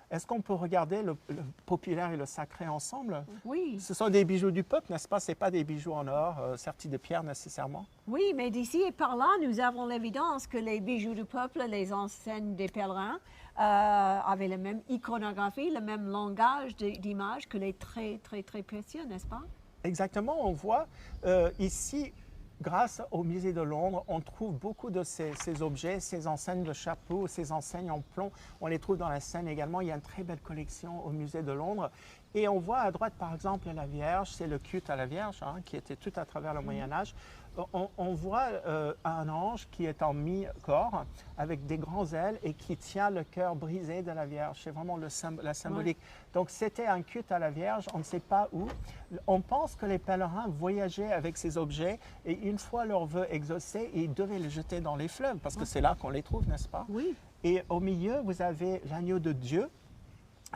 Est-ce qu'on peut regarder le populaire et le sacré ensemble? Oui. Ce sont des bijoux du peuple, n'est-ce pas? Ce n'est pas des bijoux en or, sertis de pierre nécessairement. Oui, mais d'ici et par là, nous avons l'évidence que les bijoux du peuple, les enseignes des pèlerins, avaient la même iconographie, le même langage d'image que les très, très, très précieux, n'est-ce pas? Exactement, on voit ici grâce au musée de Londres, on trouve beaucoup de ces objets, ces enseignes de chapeaux, ces enseignes en plomb. On les trouve dans la Seine également. Il y a une très belle collection au musée de Londres. Et on voit à droite, par exemple, la Vierge. C'est le culte à la Vierge, hein, qui était tout à travers le Moyen-Âge. On voit un ange qui est en mi-corps avec des grands ailes et qui tient le cœur brisé de la Vierge. C'est vraiment la symbolique. Donc c'était un culte à la Vierge, on ne sait pas où. On pense que les pèlerins voyageaient avec ces objets et une fois leur vœu exaucé, ils devaient les jeter dans les fleuves parce que c'est là qu'on les trouve, n'est-ce pas? Oui. Et au milieu, vous avez l'agneau de Dieu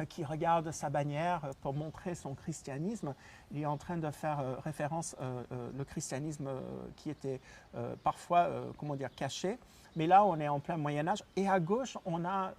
qui regarde sa bannière pour montrer son christianisme. Il est en train de faire référence le christianisme qui était parfois, comment dire, caché. Mais là, on est en plein Moyen-Âge. Et à gauche, on a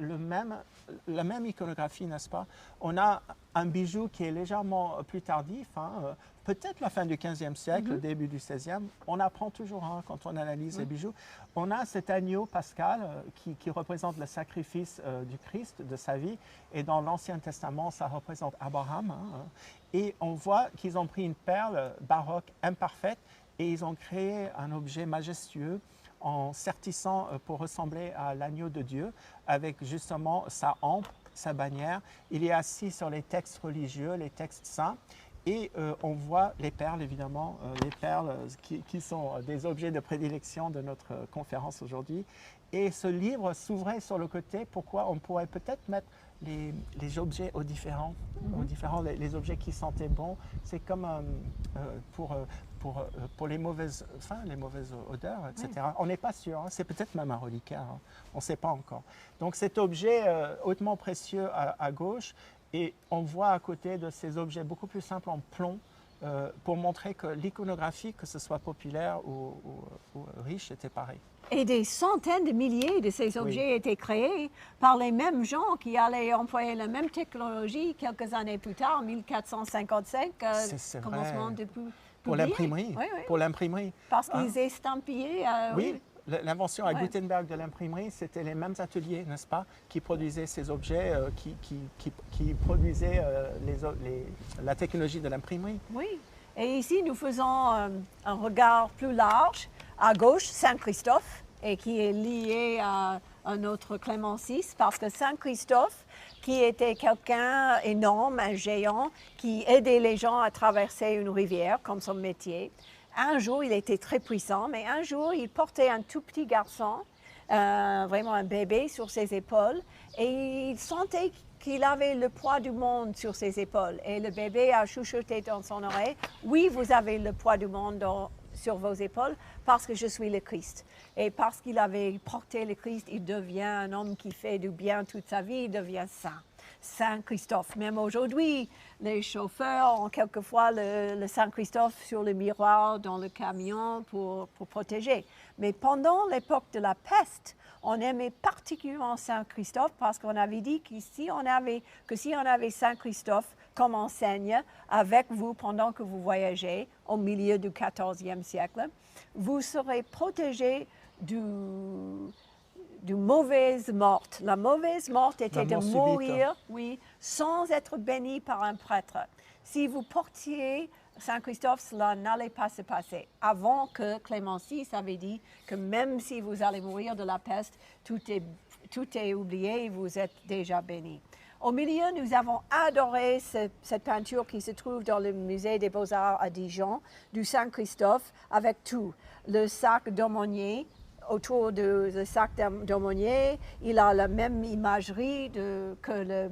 la même iconographie, n'est-ce pas? On a un bijou qui est légèrement plus tardif, hein, peut-être la fin du XVe siècle, début du XVIe. On apprend toujours hein, quand on analyse les bijoux. On a cet agneau pascal qui représente le sacrifice du Christ, de sa vie. Et dans l'Ancien Testament, ça représente Abraham. Hein, et on voit qu'ils ont pris une perle baroque imparfaite et ils ont créé un objet majestueux en sertissant pour ressembler à l'agneau de Dieu, avec justement sa hampe, sa bannière. Il est assis sur les textes religieux, les textes saints, et on voit les perles, évidemment, les perles qui sont des objets de prédilection de notre conférence aujourd'hui. Et ce livre s'ouvrait sur le côté, pourquoi on pourrait peut-être mettre les objets aux différents, les objets qui sentaient bon. C'est comme pour les mauvaises odeurs, etc. On n'est pas sûr, hein. C'est peut-être même un reliquaire, hein. On ne sait pas encore. Donc cet objet hautement précieux à gauche, et on voit à côté de ces objets beaucoup plus simples en plomb, pour montrer que l'iconographie, que ce soit populaire ou riche, était pareil. Et des centaines de milliers de ces objets étaient créés par les mêmes gens qui allaient employer la même technologie quelques années plus tard, en 1455, commencement de pour l'imprimerie. Oui, oui. Pour l'imprimerie. Parce qu'ils estampaient. Oui. L'invention à Gutenberg de l'imprimerie, c'était les mêmes ateliers, n'est-ce pas, qui produisaient ces objets, qui produisaient la technologie de l'imprimerie. Oui. Et ici, nous faisons un regard plus large. À gauche, Saint-Christophe, et qui est lié à notre Clément VI, parce que Saint-Christophe, qui était quelqu'un énorme, un géant, qui aidait les gens à traverser une rivière, comme son métier. Un jour, il était très puissant, mais un jour, il portait un tout petit garçon, vraiment un bébé, sur ses épaules, et il sentait qu'il avait le poids du monde sur ses épaules. Et le bébé a chuchoté dans son oreille, « Oui, vous avez le poids du monde sur vos épaules, parce que je suis le Christ. » Et parce qu'il avait porté le Christ, il devient un homme qui fait du bien toute sa vie, il devient saint. Saint-Christophe. Même aujourd'hui, les chauffeurs ont quelquefois le Saint-Christophe sur le miroir dans le camion pour protéger. Mais pendant l'époque de la peste, on aimait particulièrement Saint-Christophe parce qu'on avait dit que si on avait Saint-Christophe comme enseigne avec vous pendant que vous voyagez au milieu du XIVe siècle, vous serez protégé du mauvaise mort. La mauvaise mort était de mourir, sans être béni par un prêtre. Si vous portiez Saint-Christophe, cela n'allait pas se passer. Avant que Clément VI avait dit que même si vous allez mourir de la peste, tout est oublié et vous êtes déjà béni. Au milieu, nous avons adoré cette peinture qui se trouve dans le musée des Beaux-Arts à Dijon, du Saint-Christophe, avec tout. Le sac d'aumônier, autour du sac d'aumônier, il a la même imagerie que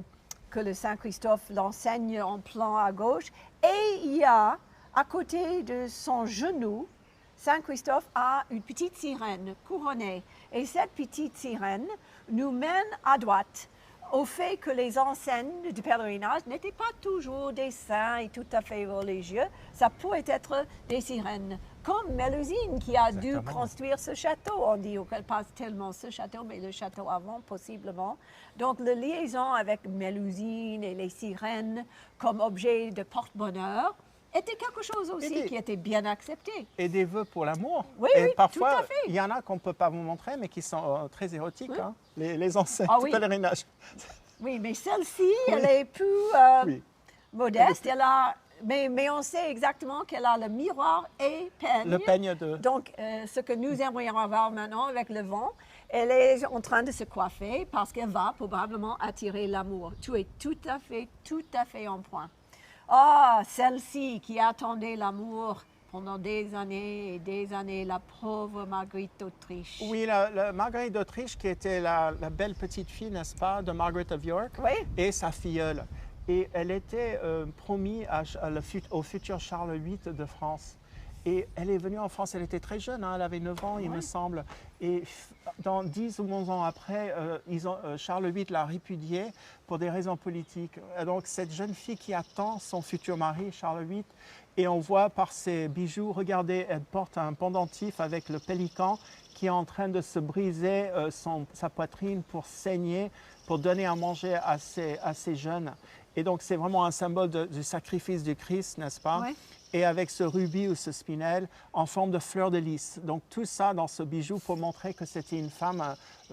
le Saint-Christophe l'enseigne en plan à gauche. Et il y a, à côté de son genou, Saint-Christophe a une petite sirène couronnée. Et cette petite sirène nous mène à droite au fait que les enseignes du pèlerinage n'étaient pas toujours des saints et tout à fait religieux. Ça pouvait être des sirènes, comme Mélusine qui a dû construire ce château. On dit qu'elle passe tellement ce château, mais le château avant, possiblement. Donc, la liaison avec Mélusine et les sirènes comme objet de porte-bonheur était quelque chose aussi qui était bien accepté. Et des vœux pour l'amour. Oui, et oui, parfois, tout à fait. Il y en a qu'on ne peut pas vous montrer, mais qui sont très érotiques, hein, les enseignes du pèlerinage. Oui, mais celle-ci, elle est plus modeste. Elle a mais on sait exactement qu'elle a le miroir et peigne. Le peigne de... Donc, ce que nous aimerions avoir maintenant avec le vent, elle est en train de se coiffer parce qu'elle va probablement attirer l'amour. Tu es tout à fait en point. Ah, celle-ci qui attendait l'amour pendant des années et des années, la pauvre Marguerite d'Autriche. Oui, la Marguerite d'Autriche qui était la belle petite fille, n'est-ce pas, de Margaret of York Oui. et sa filleule. Et elle était promise au futur Charles VIII de France. Et elle est venue en France, elle était très jeune, hein, elle avait 9 ans, il me semble. Et dans 10 ou 11 ans après, Charles VIII l'a répudiée pour des raisons politiques. Et donc cette jeune fille qui attend son futur mari, Charles VIII, et on voit par ses bijoux, regardez, elle porte un pendentif avec le pélican qui est en train de se briser sa poitrine pour saigner, pour donner à manger à ces jeunes. Et donc c'est vraiment un symbole du sacrifice du Christ, n'est-ce pas? Ouais. Et avec ce rubis ou ce spinel en forme de fleur de lys. Donc tout ça dans ce bijou pour montrer que c'était une femme,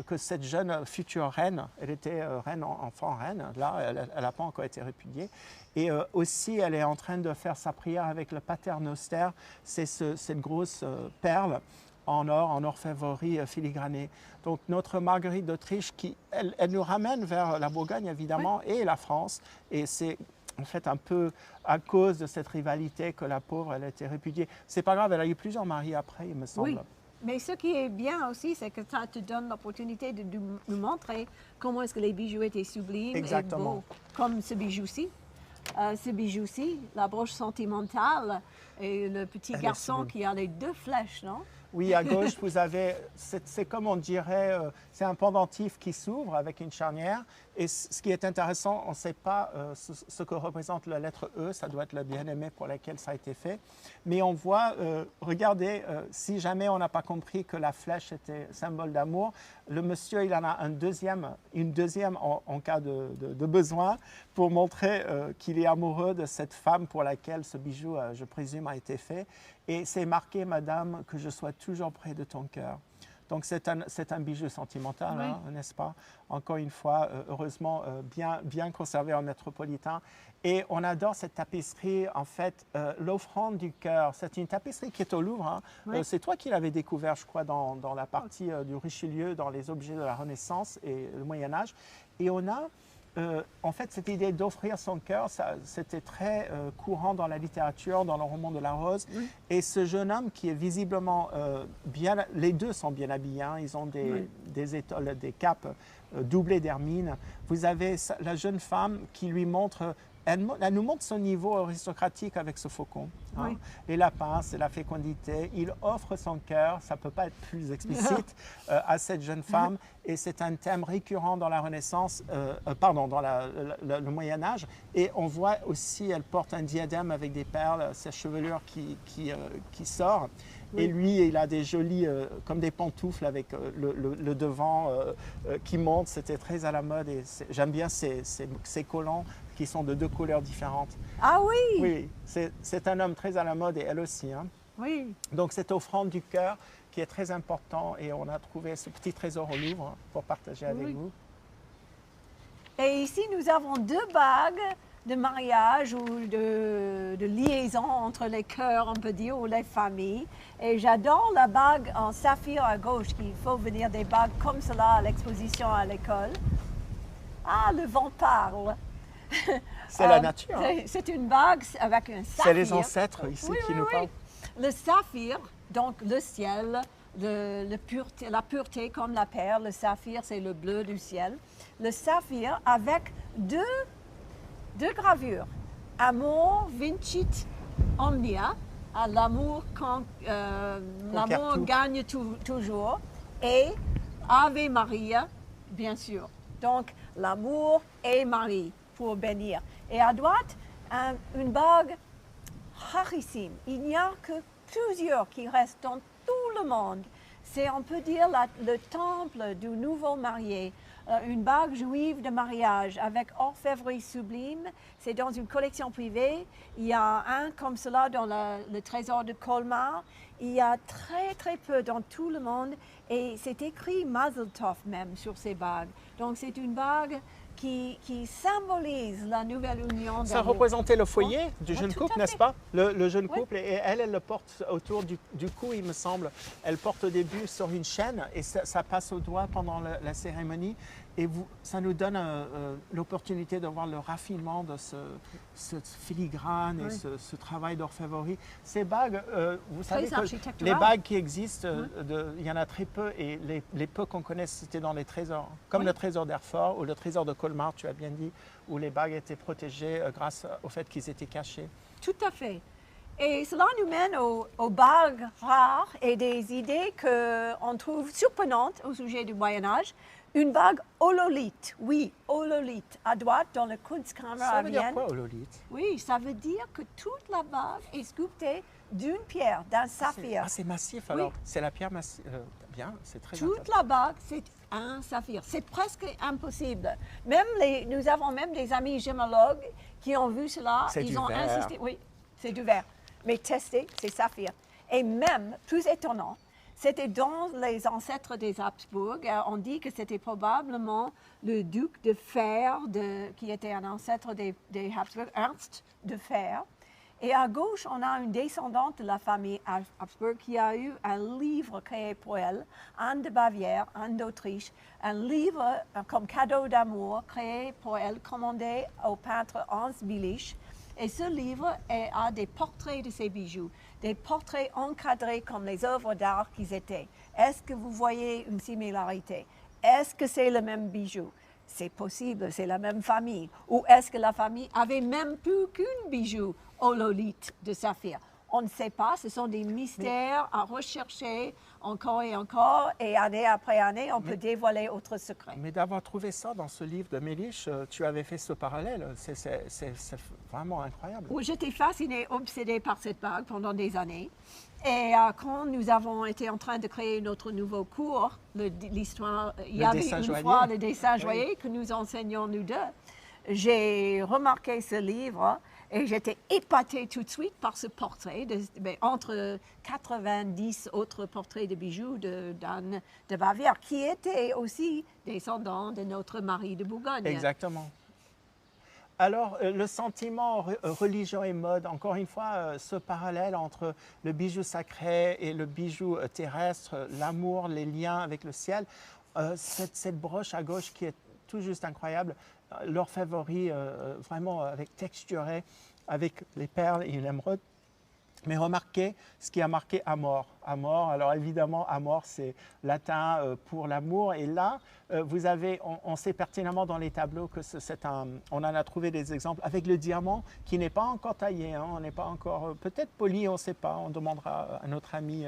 que cette jeune future reine, elle était reine, enfant reine, là elle n'a pas encore été répudiée. Et aussi elle est en train de faire sa prière avec le paternoster, c'est cette grosse perle en orfèvrerie filigranée. Donc notre Marguerite d'Autriche, elle nous ramène vers la Bourgogne évidemment et la France. Et c'est en fait un peu à cause de cette rivalité que la pauvre, elle a été répudiée. C'est pas grave, elle a eu plusieurs maris après, il me semble. Oui, mais ce qui est bien aussi, c'est que ça te donne l'opportunité de nous montrer comment est-ce que les bijoux étaient sublimes Exactement. et beaux, comme ce bijou-ci. Ce bijou-ci, la broche sentimentale et le petit Elle est garçon sublime. qui a les 2 flèches, non? Oui, à gauche, vous avez, c'est comme on dirait, c'est un pendentif qui s'ouvre avec une charnière. Et ce qui est intéressant, on ne sait pas ce que représente la lettre E, ça doit être le bien-aimé pour laquelle ça a été fait. Mais on voit, regardez, si jamais on n'a pas compris que la flèche était symbole d'amour, le monsieur, il en a une deuxième en cas de besoin pour montrer qu'il est amoureux de cette femme pour laquelle ce bijou, je présume, a été fait. Et c'est marqué, Madame, que je sois toujours près de ton cœur. Donc c'est un bijou sentimental, Oui. hein, n'est-ce pas? Encore une fois, heureusement, bien conservé en métropolitain. Et on adore cette tapisserie, en fait, l'offrande du cœur. C'est une tapisserie qui est au Louvre. Hein. Oui. C'est toi qui l'avais découvert, je crois, dans la partie du Richelieu, dans les objets de la Renaissance et le Moyen-Âge. Et on a... en fait, cette idée d'offrir son cœur, c'était très courant dans la littérature, dans le roman de la Rose. Oui. Et ce jeune homme qui est visiblement bien... Les deux sont bien habillés, hein, ils ont des étoiles, des capes doublées d'hermine. Vous avez la jeune femme qui lui montre... Elle nous montre son niveau aristocratique avec ce faucon. Hein. Oui. Les lapins, c'est la fécondité. Il offre son cœur, ça ne peut pas être plus explicite, à cette jeune femme. Et c'est un thème récurrent dans la Renaissance, dans le Moyen-Âge. Et on voit aussi, elle porte un diadème avec des perles, sa chevelure qui sort. Oui. Et lui, il a des jolis, comme des pantoufles avec le devant qui monte. C'était très à la mode. Et j'aime bien ces collants qui sont de 2 couleurs différentes. Ah oui! Oui, c'est un homme très à la mode et elle aussi. Hein. Oui. Donc cette offrande du cœur qui est très important et on a trouvé ce petit trésor au Louvre pour partager avec Oui. vous. Et ici, nous avons 2 bagues de mariage ou de liaison entre les cœurs, on peut dire, ou les familles. Et j'adore la bague en saphir à gauche, qu'il faut venir des bagues comme cela à l'exposition à l'école. Ah, le vent parle. C'est la nature. Hein. C'est une bague avec un saphir. C'est les ancêtres ici qui nous parlent. Le saphir, donc le ciel, la pureté comme la perle. Le saphir, c'est le bleu du ciel. Le saphir avec deux gravures. Amor vincit omnia, l'amour tout. gagne toujours, et Ave Maria, bien sûr. Donc, l'amour et Marie pour bénir. Et à droite, une bague rarissime. Il n'y a que plusieurs qui restent dans tout le monde. C'est, on peut dire, le temple du nouveau marié. Une bague juive de mariage avec orfèvrerie sublime. C'est dans une collection privée. Il y a un comme cela dans le trésor de Colmar. Il y a très peu dans tout le monde. Et c'est écrit Mazel Tov même sur ces bagues. Donc c'est une bague qui symbolise la nouvelle union. Ça d'amour. représentait le foyer du jeune tout couple, à n'est-ce fait. pas? Le jeune Oui. couple, et elle le porte autour du cou, il me semble. Elle porte au début sur une chaîne et ça passe au doigt pendant la cérémonie. Et ça nous donne l'opportunité de voir le raffinement de ce filigrane et Oui. ce travail d'orfèvrerie. Ces bagues, vous Très savez que architectural. les bagues qui existent, il y en a très peu et les peu qu'on connaisse, c'était dans les trésors. Comme Oui. le trésor d'Hereford ou le trésor de Colmar, tu as bien dit, où les bagues étaient protégées grâce au fait qu'ils étaient cachés. Tout à fait. Et cela nous mène aux bagues rares et des idées qu'on trouve surprenantes au sujet du Moyen Âge. Une bague hololithe, oui, hololithe, à droite dans le Kunstkammer Ça à veut dire Vienne. quoi, hololithe? Oui, ça veut dire que toute la bague est sculptée d'une pierre, d'un saphir. Ah, c'est massif Oui. alors. C'est la pierre massive. Bien, c'est très Toute intéressant. la bague, c'est un saphir. C'est presque impossible. Nous avons même des amis gémologues qui ont vu cela. C'est du Ils ont verre. insisté. Oui, c'est du verre. Mais testé, c'est saphir. Et même, plus étonnant, c'était dans les ancêtres des Habsbourg. On dit que c'était probablement le duc de Fer, qui était un ancêtre des Habsbourg, Ernst de Fer. Et à gauche, on a une descendante de la famille Habsbourg qui a eu un livre créé pour elle, Anne de Bavière, Anne d'Autriche, un livre comme cadeau d'amour créé pour elle, commandé au peintre Hans Billich. Et ce livre a des portraits de ses bijoux, des portraits encadrés comme les œuvres d'art qu'ils étaient. Est-ce que vous voyez une similarité? Est-ce que c'est le même bijou? C'est possible, c'est la même famille. Ou est-ce que la famille avait même plus qu'une bijou hololithe de saphir? On ne sait pas, ce sont des mystères à rechercher encore, et année après année, on peut dévoiler autres secrets. Mais d'avoir trouvé ça dans ce livre de Mélich, tu avais fait ce parallèle. C'est vraiment incroyable. Oui, j'étais fascinée, obsédée par cette bague pendant des années. Et quand nous avons été en train de créer notre nouveau cours, l'histoire, il y avait dessin une joaillier. fois le dessin joaillier que nous enseignons nous deux. J'ai remarqué ce livre et j'étais épatée tout de suite par ce portrait, entre 90 autres portraits de bijoux d'Anne de Bavière, qui était aussi descendant de notre Marie de Bourgogne. Exactement. Alors, le sentiment religion et mode, encore une fois, ce parallèle entre le bijou sacré et le bijou terrestre, l'amour, les liens avec le ciel, cette broche à gauche qui est tout juste incroyable, l'orfèvrerie vraiment avec texturé, avec les perles et l'émeraude. Mais remarquez ce qui a marqué Amor. Amor, alors évidemment, Amor, c'est latin pour l'amour. Et là, vous avez, on sait pertinemment dans les tableaux que on en a trouvé des exemples avec le diamant qui n'est pas encore taillé, hein, on n'est pas encore, peut-être poli, on ne sait pas, on demandera à notre ami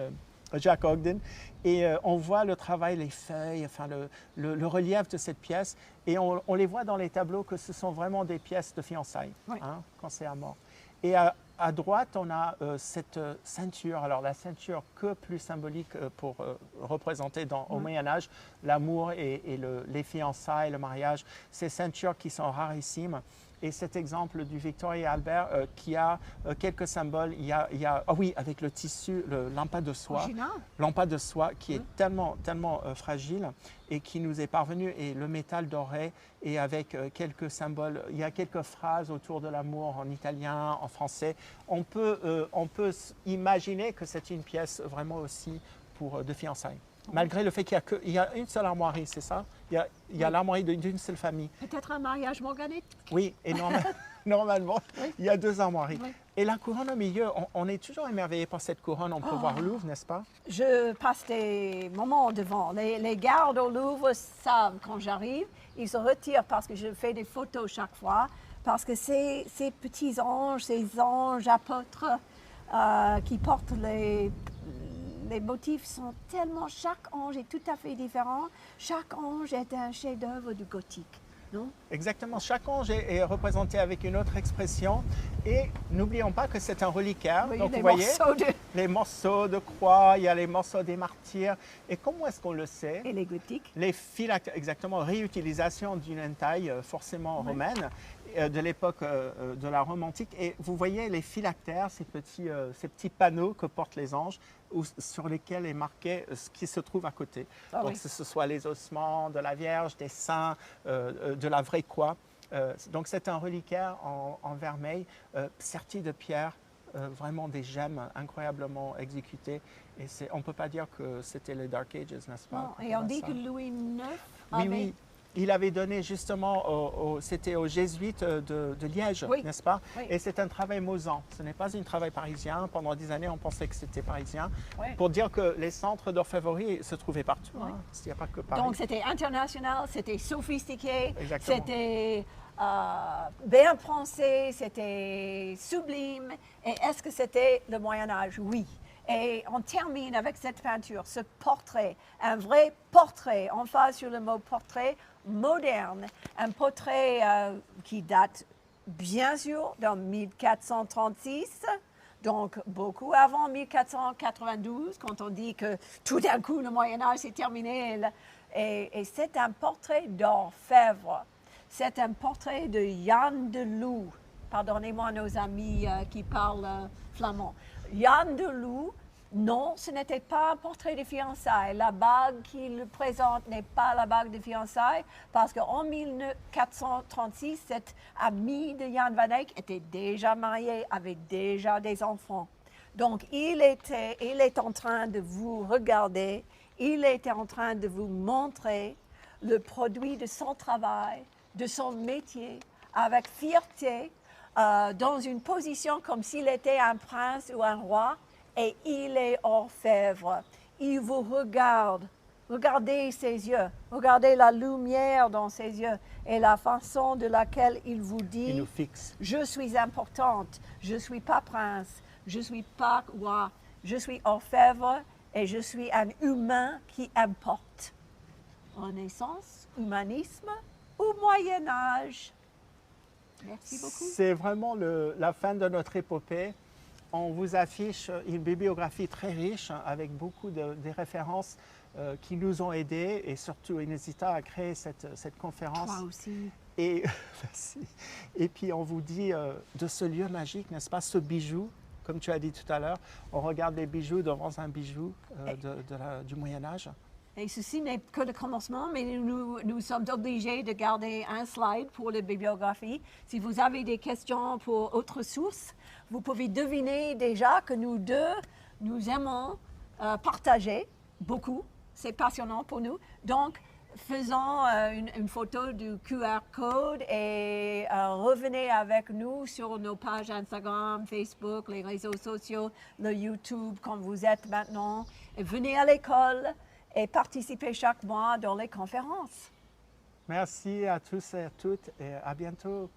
Jack Ogden. Et on voit le travail, les feuilles, enfin le relief de cette pièce. Et on les voit dans les tableaux que ce sont vraiment des pièces de fiançailles, Oui. hein, quand c'est Amor. Et à droite, on a cette ceinture. Alors la ceinture, que plus symbolique pour représenter au Moyen-Âge l'amour et les fiançailles, le mariage. Ces ceintures qui sont rarissimes. Et cet exemple du Victoria et Albert qui a quelques symboles. Il y a ah oui, avec le tissu, le lampade de soie. Original. Lampade de soie qui est tellement fragile et qui nous est parvenu. Et le métal doré et avec quelques symboles. Il y a quelques phrases autour de l'amour en italien, en français. On peut imaginer que c'est une pièce vraiment aussi de fiançailles. Malgré le fait qu'il y a une seule armoirie, c'est ça? Il y a l'armoirie d'une seule famille. Peut-être un mariage morganique. Oui, et normalement, il y a deux armoiries. Oui. Et la couronne au milieu, on est toujours émerveillé par cette couronne. On peut voir Louvre, n'est-ce pas? Je passe des moments devant. Les gardes au Louvre savent quand j'arrive, ils se retirent parce que je fais des photos chaque fois, parce que ces petits anges, ces anges apôtres qui portent les motifs sont tellement, chaque ange est tout à fait différent. Chaque ange est un chef-d'œuvre du gothique, non? Exactement. Chaque ange est représenté avec une autre expression. Et n'oublions pas que c'est un reliquaire. Oui, donc les vous voyez, morceaux les morceaux de croix, il y a les morceaux des martyrs. Et comment est-ce qu'on le sait? et les gothiques. Les phylactères, exactement, réutilisation d'une entaille forcément romaine. de l'époque de la Rome antique. Et vous voyez les phylactères, ces petits panneaux que portent les anges, sur lesquels est marqué ce qui se trouve à côté. Ah donc oui. que ce soit les ossements de la Vierge, des saints, de la vraie croix. Donc c'est un reliquaire en vermeil, serti de pierre, vraiment des gemmes incroyablement exécutées. Et on ne peut pas dire que c'était les Dark Ages, n'est-ce pas? Non, quand et on voit dit ça. que Louis IX Oui, avait... oui. Il avait donné justement, c'était aux Jésuites de Liège, Oui. n'est-ce pas? Oui. Et c'est un travail mosan. Ce n'est pas un travail parisien. Pendant des années, on pensait que c'était parisien. Oui. Pour dire que les centres d'orfèvrerie se trouvaient partout. Oui. Hein. Il n'y a pas que Paris. Donc c'était international, c'était sophistiqué, Exactement. c'était bien pensé, c'était sublime. Et est-ce que c'était le Moyen Âge? Oui. Et on termine avec cette peinture, ce portrait, un vrai portrait, en face sur le mot portrait, moderne, un portrait qui date bien sûr de 1436, donc beaucoup avant 1492, quand on dit que tout d'un coup le Moyen Âge s'est terminé. Et c'est un portrait d'orfèvre, c'est un portrait de Jan de Loo. Pardonnez-moi nos amis qui parlent flamand. Jan de Loo, non, ce n'était pas un portrait de fiançailles. La bague qu'il présente n'est pas la bague de fiançailles parce qu'en 1436, cet ami de Jan van Eyck était déjà marié, avait déjà des enfants. Donc, il est en train de vous regarder, il était en train de vous montrer le produit de son travail, de son métier, avec fierté, dans une position comme s'il était un prince ou un roi. Et il est orfèvre. Il vous regarde. Regardez ses yeux. Regardez la lumière dans ses yeux et la façon de laquelle il vous Il dit nous fixe. « Je suis importante. Je ne suis pas prince. Je ne suis pas roi. Je suis orfèvre et je suis un humain qui importe. » Renaissance, humanisme ou Moyen Âge? Merci beaucoup. C'est vraiment la fin de notre épopée. On vous affiche une bibliographie très riche avec beaucoup de références qui nous ont aidés et surtout Inesita a créé cette conférence. Toi aussi. Et, merci. Et puis on vous dit de ce lieu magique, n'est-ce pas, ce bijou, comme tu as dit tout à l'heure, on regarde les bijoux devant un bijou du Moyen-Âge. Et ceci n'est que le commencement, mais nous sommes obligés de garder un slide pour la bibliographie. Si vous avez des questions pour autres sources, vous pouvez deviner déjà que nous deux, nous aimons partager beaucoup. C'est passionnant pour nous. Donc, faisons une photo du QR code et revenez avec nous sur nos pages Instagram, Facebook, les réseaux sociaux, le YouTube, comme vous êtes maintenant. Et venez à l'école et participez chaque mois dans les conférences. Merci à tous et à toutes et à bientôt.